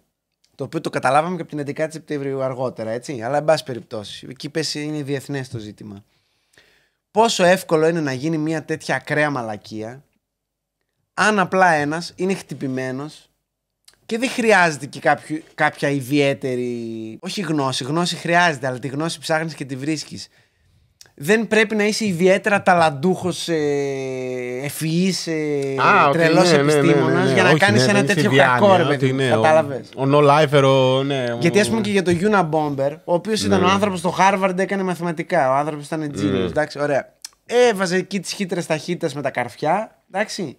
Το οποίο το καταλάβαμε και από την 11η Σεπτεμβρίου αργότερα, έτσι. Αλλά εν πάση περιπτώσει. Εκεί πες είναι διεθνές το ζήτημα. Πόσο εύκολο είναι να γίνει μια τέτοια ακραία μαλακία αν απλά ένας είναι χτυπημένος και δεν χρειάζεται και κάποια ιδιαίτερη. Όχι γνώση. Γνώση χρειάζεται, αλλά τη γνώση ψάχνεις και τη βρίσκεις. Δεν πρέπει να είσαι ιδιαίτερα ταλαντούχος, ευφυής, τρελός επιστήμονας για να κάνεις ένα τέτοιο κακό, ρε παιδί. Κατάλαβες. Ο no-lifer, ναι. Γιατί ας πούμε και για το Unabomber, ο οποίος ήταν ο άνθρωπος στο Harvard, έκανε μαθηματικά. Ο άνθρωπος ήταν genius, εντάξει, ωραία. Έβαζε εκεί τις χύτρες ταχύτητας με τα καρφιά, εντάξει.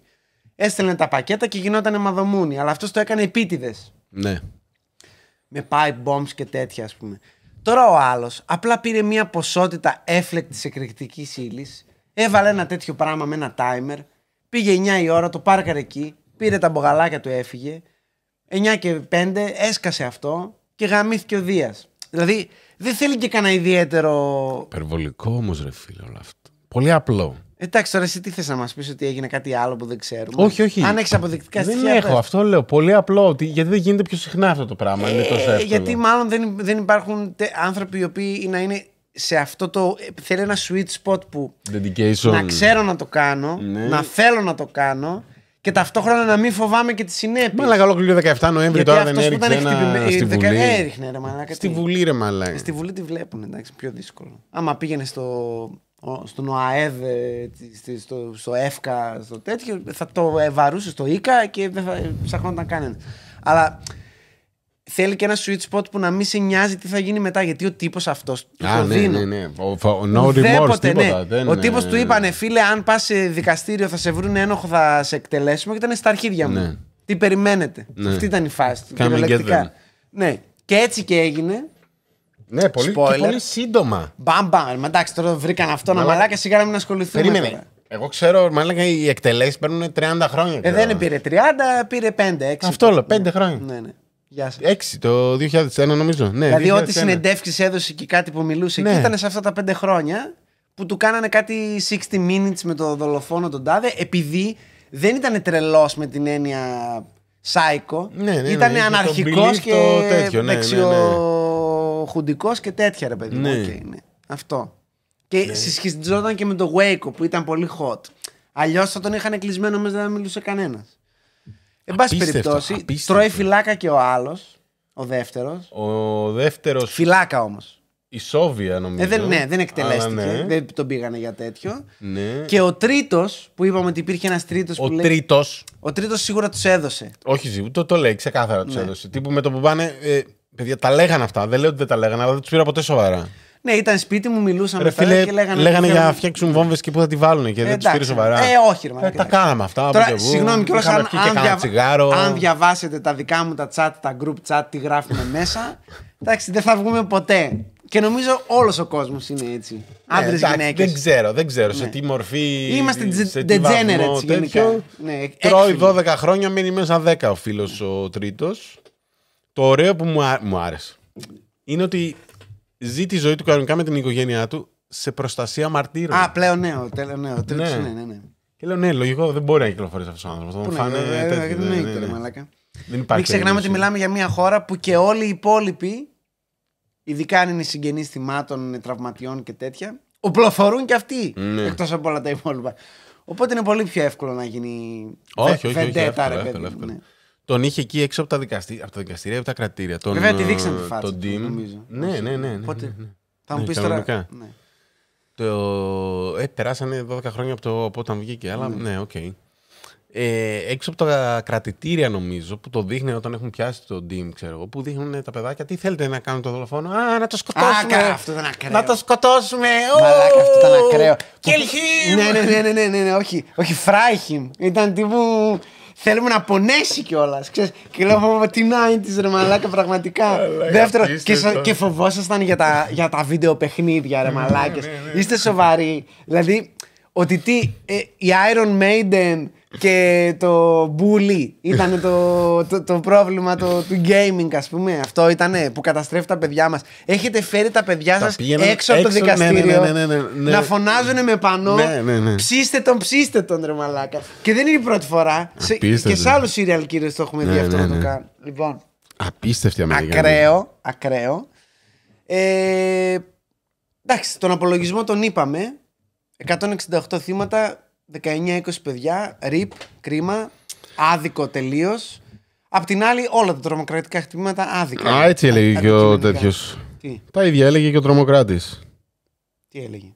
Έστελνε τα πακέτα και γινόταν μαδομούνι. Αλλά αυτός το έκανε επίτηδες. Ναι. Με pipe bombs και τέτοια, ας πούμε. Τώρα ο άλλος απλά πήρε μια ποσότητα έφλεκτης εκρηκτικής ύλης, έβαλε ένα τέτοιο πράγμα με ένα timer, πήγε 9 η ώρα, το πάρκαρε εκεί, πήρε τα μπογαλάκια του, έφυγε, 9 και 5 έσκασε αυτό και γαμήθηκε ο Δίας. Δηλαδή δεν θέλει και κανένα ιδιαίτερο. Υπερβολικό όμως, ρε φίλε, όλο αυτό. Πολύ απλό. Εντάξει, τώρα εσύ τι θες να μας πεις, ότι έγινε κάτι άλλο που δεν ξέρουμε? Όχι. Αν έχεις αποδεικτικά στοιχεία. Δεν έχω, αυτό λέω. Πολύ απλό. Γιατί δεν γίνεται πιο συχνά αυτό το πράγμα. Είναι τόσο εύκολο. Γιατί μάλλον δεν υπάρχουν άνθρωποι οι οποίοι να είναι σε αυτό το. Θέλει ένα sweet spot που. Dedication. Να ξέρω να το κάνω, να θέλω να το κάνω Και ταυτόχρονα να μην φοβάμαι και τις συνέπειες. Μαλάκα, ολόκληρο 17 Νοέμβρη τώρα δεν έριξε στη Βουλή. Έριχνε, ρε μαλάκα. Στη Βουλή, ρε μαλάκα. Στη Βουλή τη βλέπουν, εντάξει, πιο δύσκολο. Άμα πήγαινε στον ΟΑΕΔ, στο ΕΦΚΑ, στο τέτοιο, θα το βαρούσε στο ΙΚΑ και δεν θα ψαχνόταν κανένα. Αλλά θέλει και ένα sweet spot που να μην σε νοιάζει τι θα γίνει μετά. Γιατί ο τύπος αυτός του το δίνω. Ναι. No remorse, τίποτα. Ο τύπος του είπανε, φίλε, αν πας σε δικαστήριο θα σε βρουν ένοχο, θα σε εκτελέσουμε. Και ήταν στα αρχίδια μου. Ναι. Τι περιμένετε. Ναι. Αυτή ήταν η φάση του. Ναι. Και έτσι και έγινε. Ναι, πολύ σύντομα. Μπαμ. Εντάξει, τώρα βρήκαν αυτό να μαλάκα, σιγά να μην ασχοληθούμε. Περίμενε. Εγώ ξέρω, μαλάκα, οι εκτελέσεις παίρνουν 30 χρόνια. Δεν πήρε 30, πήρε 5, 6. Αυτό λέω, 5 χρόνια. Ναι. Γεια σας. 6 το 2001 νομίζω. Ναι, δηλαδή, 2001. ό,τι συνεντεύξεις έδωσε και κάτι που μιλούσε εκεί ήταν σε αυτά τα 5 χρόνια που του κάνανε κάτι 60 minutes με το δολοφόνο τον τάδε, επειδή δεν ήταν τρελός με την έννοια psycho. Ήταν αναρχικός και δεξιοχουντικός και τέτοια, ρε παιδί μου. Αυτό. Και συσχετιζόταν και με το Waco που ήταν πολύ hot. Αλλιώς θα τον είχαν κλεισμένο μέσα, δεν μιλούσε κανένας. Εν πάση περιπτώσει, τρώει φυλάκα και ο άλλος, ο δεύτερος. Φυλάκα όμως. Η Σόβια νομίζω. Δεν εκτελέστηκε. Δεν τον πήγανε για τέτοιο. Και ο τρίτος, που είπαμε ότι υπήρχε ένας τρίτος. Ο τρίτος σίγουρα τους έδωσε. Όχι, το λέει ξεκάθαρα τους έδωσε. Τύπου με το που πάνε. Παιδιά, τα λέγανε αυτά. Δεν λέω ότι δεν τα λέγανε, αλλά δεν τους πήρα ποτέ σοβαρά. Ναι, ήταν σπίτι μου, μιλούσαμε μετά και λέγανε για να φτιάξουν βόμβες και πού θα τη βάλουν και δεν τους πήρε σοβαρά. Όχι, ρε. Τα κάναμε αυτά. Τώρα, συγγνώμη κιόλας, αν διαβάσετε τα δικά μου τα chat, τα group chat, τι γράφουμε μέσα, εντάξει, δεν θα βγούμε ποτέ. Και νομίζω όλος ο κόσμος είναι έτσι. Άντρες, γυναίκες. Δεν ξέρω σε τι μορφή. Είμαστε degenerates γενικά. Τρώει 12 χρόνια, μένει μέσα 10 ο φίλος ο τρίτος. Το ωραίο που μου άρεσε είναι ότι ζει τη ζωή του κανονικά με την οικογένειά του σε προστασία μαρτύρων. Πλέον νέο. Τρίτος, ναι. Και λέω ναι, λογικό, δεν μπορεί να κυκλοφορήσει αυτός ο άνθρωπος. Μην ξεχνάμε ότι μιλάμε για μια χώρα που και όλοι οι υπόλοιποι, ειδικά αν είναι συγγενείς θυμάτων, τραυματιών και τέτοια, οπλοφορούν και αυτοί. Εκτός από όλα τα υπόλοιπα. Οπότε είναι πολύ πιο εύκολο να γίνει βεντέτα, ρε παιδί. Τον είχε εκεί έξω από τα δικαστήρια, από τα κρατήρια. Βέβαια τη δείξαν τη φάτσα του, νομίζω. Ναι. Θα μου πεις τώρα. Περάσανε 12 χρόνια από όταν βγήκε, αλλά ναι, οκ. Έξω από τα κρατητήρια νομίζω που το δείχνει όταν έχουν πιάσει το DIM, ξέρω εγώ, που δείχνουν τα παιδάκια τι θέλετε να κάνουν το δολοφόνο. Να το σκοτώσουμε. Αυτό ήταν ακραίο. Να το σκοτώσουμε. Μαλάκα, αυτό ήταν ακραίο. Kill him. Ναι, όχι Φράιχιμ. Ήταν τύπου. Θέλουμε να πονέσει κιόλας. Και λέω τι νάιντις ρε μαλάκα, πραγματικά. Δεύτερο, και φοβόσασταν για τα βίντεο παιχνίδια, ρε μαλάκες. Είστε σοβαροί. Δηλαδή, ότι η Iron Maiden και το Bully ήταν το πρόβλημα του gaming, ας πούμε. Αυτό ήτανε που καταστρέφει τα παιδιά μας. Έχετε φέρει τα παιδιά σας έξω από το δικαστήριο να φωνάζουν με πανό. Ψήστε τον ρε μαλάκα. Και δεν είναι η πρώτη φορά. Και σε άλλους serial killers το έχουμε δει αυτό να το κάνουν. Λοιπόν, απίστευτη Αμερικανή. Ακραίο. Εντάξει, τον απολογισμό τον είπαμε. 168 θύματα, 19-20 παιδιά, RIP, κρίμα, άδικο τελείως. Απ' την άλλη, όλα τα τρομοκρατικά χτυπήματα άδικα. Έτσι έλεγε και ο τέτοιος. Τα ίδια έλεγε και ο τρομοκράτης. Τι έλεγε?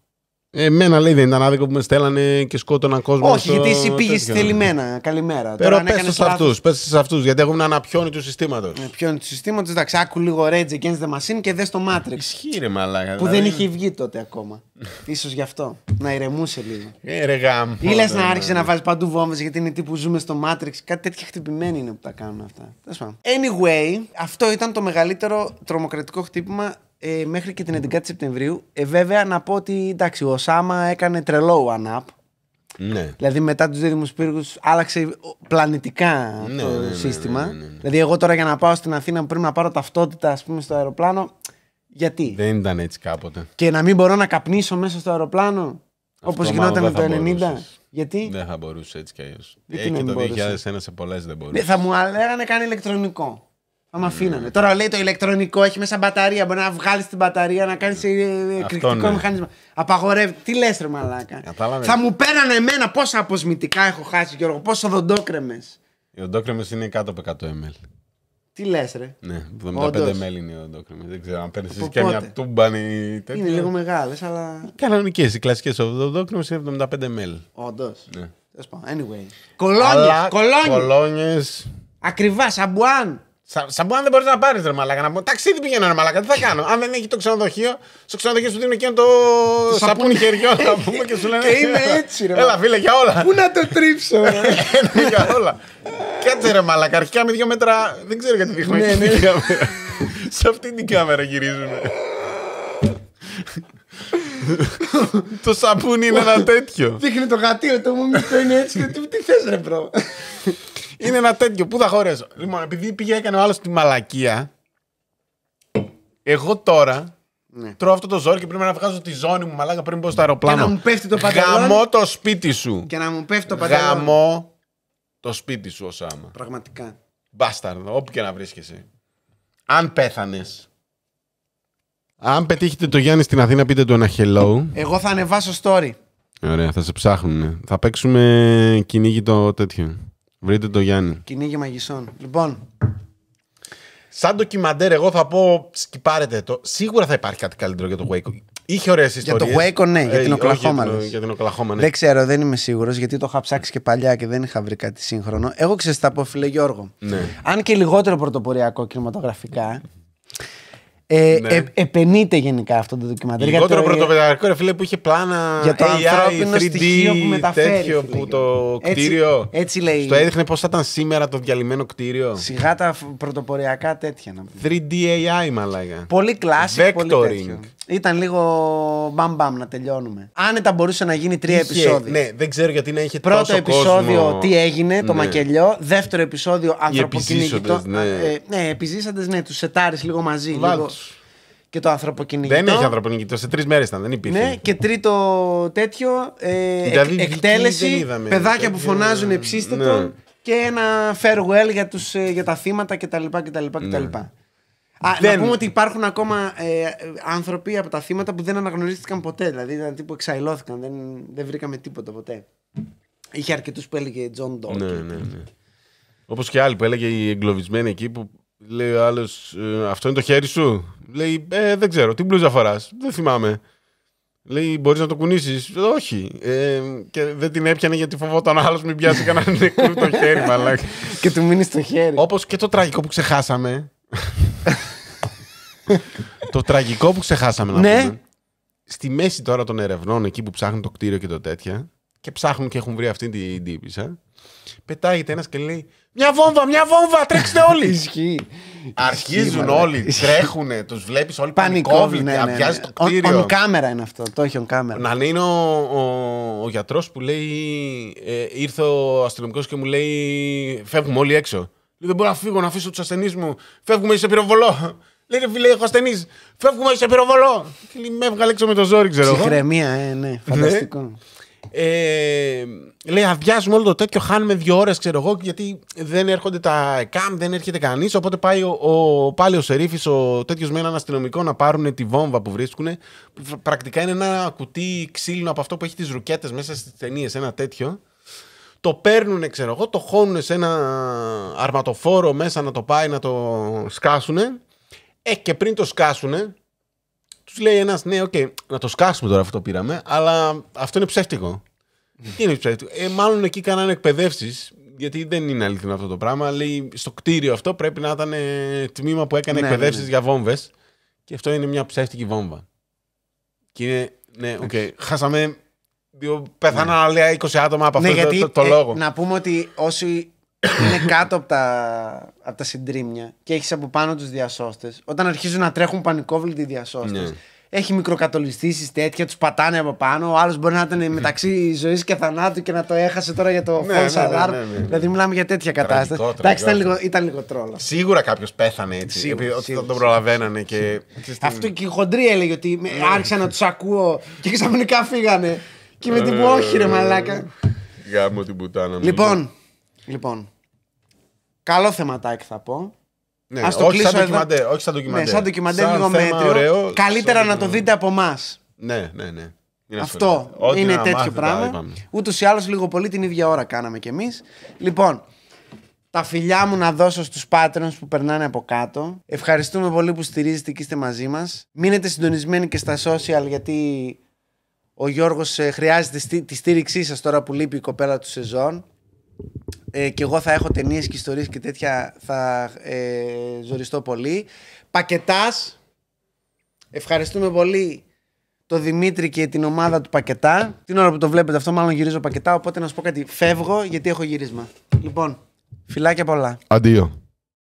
Εμένα λέει δεν ήταν άδικο που με στέλνανε και σκότωναν κόσμο. Όχι, γιατί εσύ πήγες θελημένα. Καλημέρα. Pero πες σε αυτούς, γιατί έχουν αναπιώνει του συστήματος. Πιώνει του συστήματος, εντάξει, άκου λίγο Rage Against the Machine και δες το Matrix. Ισχύει ρε μαλάκα. Που δεν είχε βγει τότε ακόμα. Ίσως γι' αυτό. Να ηρεμούσε λίγο. Ρε γάμο. Ή λες να άρχισε να βάζει παντού βόμβες γιατί είναι τύπου ζούμε στο Matrix. Κάτι τέτοια χτυπημένοι είναι που τα κάνουν αυτά. Anyway, αυτό ήταν το μεγαλύτερο τρομοκρατικό χτύπημα μέχρι και την 11η Σεπτεμβρίου. Βέβαια να πω ότι εντάξει, ο Οσάμα έκανε τρελό one-up. Ναι. Δηλαδή μετά τους δίδυμους πύργους άλλαξε πλανητικά το σύστημα. Δηλαδή εγώ τώρα για να πάω στην Αθήνα που πρέπει να πάρω ταυτότητα, ας πούμε, στο αεροπλάνο. Γιατί? Δεν ήταν έτσι κάποτε. Και να μην μπορώ να καπνίσω μέσα στο αεροπλάνο όπως γινόταν το 90. Γιατί? Δεν θα μπορούσε έτσι κι αλλιώς. Και το 2001 σε πολλές δεν μπορούσε. Θα μου λέγανε κάνει ηλεκτρονικό. Άμα αφήνανε. Τώρα λέει το ηλεκτρονικό έχει μέσα μπαταρία. Μπορεί να βγάλει την μπαταρία, να κάνει εκρηκτικό μηχανισμό. Απαγορεύει. Τι λες ρε μαλάκα. Θα μου πέρανε εμένα πόσα αποσμητικά έχω χάσει, Γιώργο. Πόσο οδοντόκρεμες. Οι οδοντόκρεμες είναι κάτω από 100 ml. Τι λες ρε. Ναι, 75 ml είναι οι οδοντόκρεμες. Δεν ξέρω αν παίρνεις και μια τούμπανη τέτοια. Είναι λίγο μεγάλες, αλλά. Κανονικές, οι κλασικές οδοντόκρεμες είναι 75 ml. Όντως. Ναι. Anyway. Κολόνιες. Ακριβά, σαμπουάν. Σαμπουάν δεν μπορείς να πάρεις ρε μαλάκα. Ταξίδι πηγαίνω ρε μαλάκα. Τι θα κάνω. Αν δεν έχει το ξενοδοχείο, στο ξενοδοχείο σου δίνουν εκείνο το σαπούνι χεριών να πούμε και σου λένε. Και είμαι έτσι ρε. Έλα φίλε για όλα. Πού να το τρίψω ρε. Για όλα. Κάτσε ρε μαλάκα. Αρχικά με 2 μέτρα. Δεν ξέρω γιατί δείχνω εκεί την κάμερα. Σε αυτή την κάμερα γυρίζουμε. Το σαπούνι είναι ένα τέτοιο. Δείχνει το γατίο το μου, το είναι έτσι. Τι θες ρε μπρο. Είναι ένα τέτοιο. Πού θα χωρέσω. Λοιπόν, επειδή πήγε έκανε ο άλλος τη μαλακία, εγώ τώρα τρώω αυτό το ζόρι και πρέπει να βγάζω τη ζώνη μου μαλάκα πριν μπω στο αεροπλάνο. Και να μου πέφτει το παντελόνι. Γαμώ το σπίτι σου. Και να μου πέφτει το παντελόνι. Γαμώ το σπίτι σου, Οσάμα. Πραγματικά. Μπάσταρδο, όπου και να βρίσκεσαι. Αν πέθανες. Αν πετύχετε το Γιάννη στην Αθήνα, πείτε του ένα hello. Εγώ θα ανεβάσω story. Ωραία, θα σε ψάχνουνε. Θα παίξουμε κυνήγι το τέτοιο. Βρείτε το Γιάννη. Κυνήγι μαγισσών. Λοιπόν. Σαν ντοκιμαντέρ, εγώ θα πω σκυπάρετε το. Σίγουρα θα υπάρχει κάτι καλύτερο για το Waco. Είχε ωραίες ιστορίες. Για το Waco, ναι, για την Οκλαχώμα. Για την Οκλαχώμα, ναι. Δεν ξέρω, δεν είμαι σίγουρος γιατί το είχα ψάξει και παλιά και δεν είχα βρει κάτι σύγχρονο. Εγώ ξέρω τι θα πω, φίλε Γιώργο. Ναι. Αν και λιγότερο πρωτοποριακό κινηματογραφικά. Επενείται γενικά αυτό το ντοκιμαντέρ. Λιγότερο πρωτοποριακό, ρε φίλε, που είχε πλάνα για το AI, ανθρώπινο 3D, στοιχείο που μεταφέρει. Τέτοιο που το κτίριο. Έτσι λέει. Στο έδειχνε πώς θα ήταν σήμερα το διαλυμένο κτίριο. Σιγά τα πρωτοποριακά τέτοια να πούμε. 3D AI, μαλάγα. Πολύ classic, πολύ Vectoring. Ήταν λίγο μπαμ να τελειώνουμε. Άνετα μπορούσε να γίνει 3 επεισόδια. Ναι, δεν ξέρω γιατί να είχε Πρώτο τόσο επεισόδιο κόσμο. Τι έγινε, το μακελιό. Δεύτερο επεισόδιο ανθρωποκυνηγητό. Ναι, επιζήσαντες, ναι, τους σετάρεις λίγο μαζί. Λίγο. Και το ανθρωποκυνηγητό. Δεν έχει ανθρωποκυνηγητό, σε 3 μέρες ήταν, δεν υπήρχε. Ναι, και τρίτο τέτοιο. Δηλαδή, εκτέλεση, παιδάκια που φωνάζουν εψίστευτο. Ναι. Και ένα farewell για τα θύματα κτλ. Να πούμε ότι υπάρχουν ακόμα άνθρωποι από τα θύματα που δεν αναγνωρίστηκαν ποτέ. Δηλαδή ήταν τύπου εξαϊλώθηκαν. Δεν βρήκαμε τίποτα ποτέ. Είχε αρκετούς που έλεγε John Doe. Ναι. Όπως και άλλοι που έλεγε οι εγκλωβισμένοι εκεί που λέει ο άλλος, αυτό είναι το χέρι σου. Λέει, δεν ξέρω, τι μπλούζα φοράς. Δεν θυμάμαι. Λέει, μπορείς να το κουνήσεις. Όχι. Και δεν την έπιανε γιατί φοβόταν ο άλλος μην πιάσει κανένα νεκρού το χέρι, μαλάκα. Και του μείνει στο χέρι. Όπως και το τραγικό που ξεχάσαμε. Το τραγικό που ξεχάσαμε να πούμε. Στη μέση τώρα των ερευνών, εκεί που ψάχνουν το κτίριο και το τέτοια, και ψάχνουν και έχουν βρει αυτή την τύπισσα, πετάγεται ένας και λέει μια βόμβα, τρέξτε όλοι. Ισχύει. Αρχίζουν όλοι, τρέχουνε, τους βλέπεις όλοι πανικόβλητοι, αδειάζει το κτίριο. On camera είναι αυτό, το έχει on camera. Να είναι ο γιατρός που λέει, ήρθε ο αστυνομικός και μου λέει φεύγουμε όλοι έξω. Λέει, δεν μπορώ να φύγω, να αφήσω τους ασθενείς μου, φεύγουμε σε πυροβολό. Λέει ρε φίλε, έχω ασθενείς, φεύγουμε σε πυροβολό. Και λέει, με έβγαλε έξω με το ζόρι, ξέρω εγώ. Ψυχραιμία, ναι, φανταστικό. Λέει αδειάζουμε όλο το τέτοιο, χάνουμε 2 ώρες ξέρω εγώ, γιατί δεν έρχονται τα ΕΚΑΜ, δεν έρχεται κανείς, οπότε πάει πάλι ο Σερίφης ο τέτοιος με έναν αστυνομικό να πάρουν τη βόμβα που βρίσκουν, που πρακτικά είναι ένα κουτί ξύλινο από αυτό που έχει τις ρουκέτες μέσα στις ταινίες, ένα τέτοιο. Το παίρνουν, ξέρω εγώ, το χώνουν σε ένα αρματοφόρο μέσα να το πάει να το σκάσουνε. Και πριν το σκάσουνε, τους λέει ένας, ναι, να το σκάσουμε τώρα αυτό πήραμε, αλλά αυτό είναι ψεύτικο. Τι είναι ψεύτικο? Μάλλον εκεί κάνανε εκπαιδεύσεις, γιατί δεν είναι αληθινό αυτό το πράγμα. Λέει, στο κτίριο αυτό πρέπει να ήταν τμήμα που έκανε εκπαιδεύσεις για βόμβες. Και αυτό είναι μια ψεύτικη βόμβα. Και είναι, χάσαμε. Πέθαναν άλλα 20 άτομα από αυτό το λόγο. Να πούμε ότι όσοι είναι κάτω από τα συντρίμμια και έχεις από πάνω τους διασώστες, όταν αρχίζουν να τρέχουν πανικόβλητοι οι διασώστες, έχει μικροκατολιστήσεις τέτοια, τους πατάνε από πάνω. Ο άλλος μπορεί να ήταν μεταξύ ζωής και θανάτου και να το έχασε τώρα για το false alarm. Δηλαδή μιλάμε για τέτοια κατάσταση. Εντάξει, ήταν λίγο τρόλο. Σίγουρα κάποιος πέθανε έτσι. Ότι θα τον προλαβαίνανε και. Αυτό και η χοντρή έλεγε ότι άρχισα να τους ακούω και ξαφνικά φύγανε. Και με την που όχι, ρε μαλάκα. Γάμο την πουτάνα μου. Λοιπόν, καλό θεματάκι θα πω. Ναι, Ας το όχι κλείσω σαν εδώ. ντοκιμαντέρ, όχι σαν ντοκιμαντέρ. Ναι, σαν ντοκιμαντέρ Σαν λίγο θέμα μέτριο. ωραίο, Καλύτερα σαν να το δείτε από εμά. Ναι. Είναι Αυτό ασφαλές. Ό,τι είναι να τέτοιο μάθετε, πράγμα. είπαμε. Ούτως ή άλλως λίγο πολύ την ίδια ώρα κάναμε κι εμείς. Λοιπόν, τα φιλιά μου να δώσω στους patrons που περνάνε από κάτω. Ευχαριστούμε πολύ που στηρίζετε και είστε μαζί μας. Μείνετε συντονισμένοι και στα social, γιατί ο Γιώργος χρειάζεται τη στήριξή σας τώρα που λείπει η κοπέλα του σεζόν. Και εγώ θα έχω ταινίες και ιστορίες και τέτοια, θα ζοριστώ πολύ. Πακετάς, ευχαριστούμε πολύ το Δημήτρη και την ομάδα του Πακετά. Την ώρα που το βλέπετε αυτό μάλλον γυρίζω Πακετά, οπότε να σου πω κάτι, φεύγω γιατί έχω γύρισμα. Λοιπόν, φιλάκια πολλά. Αντίο.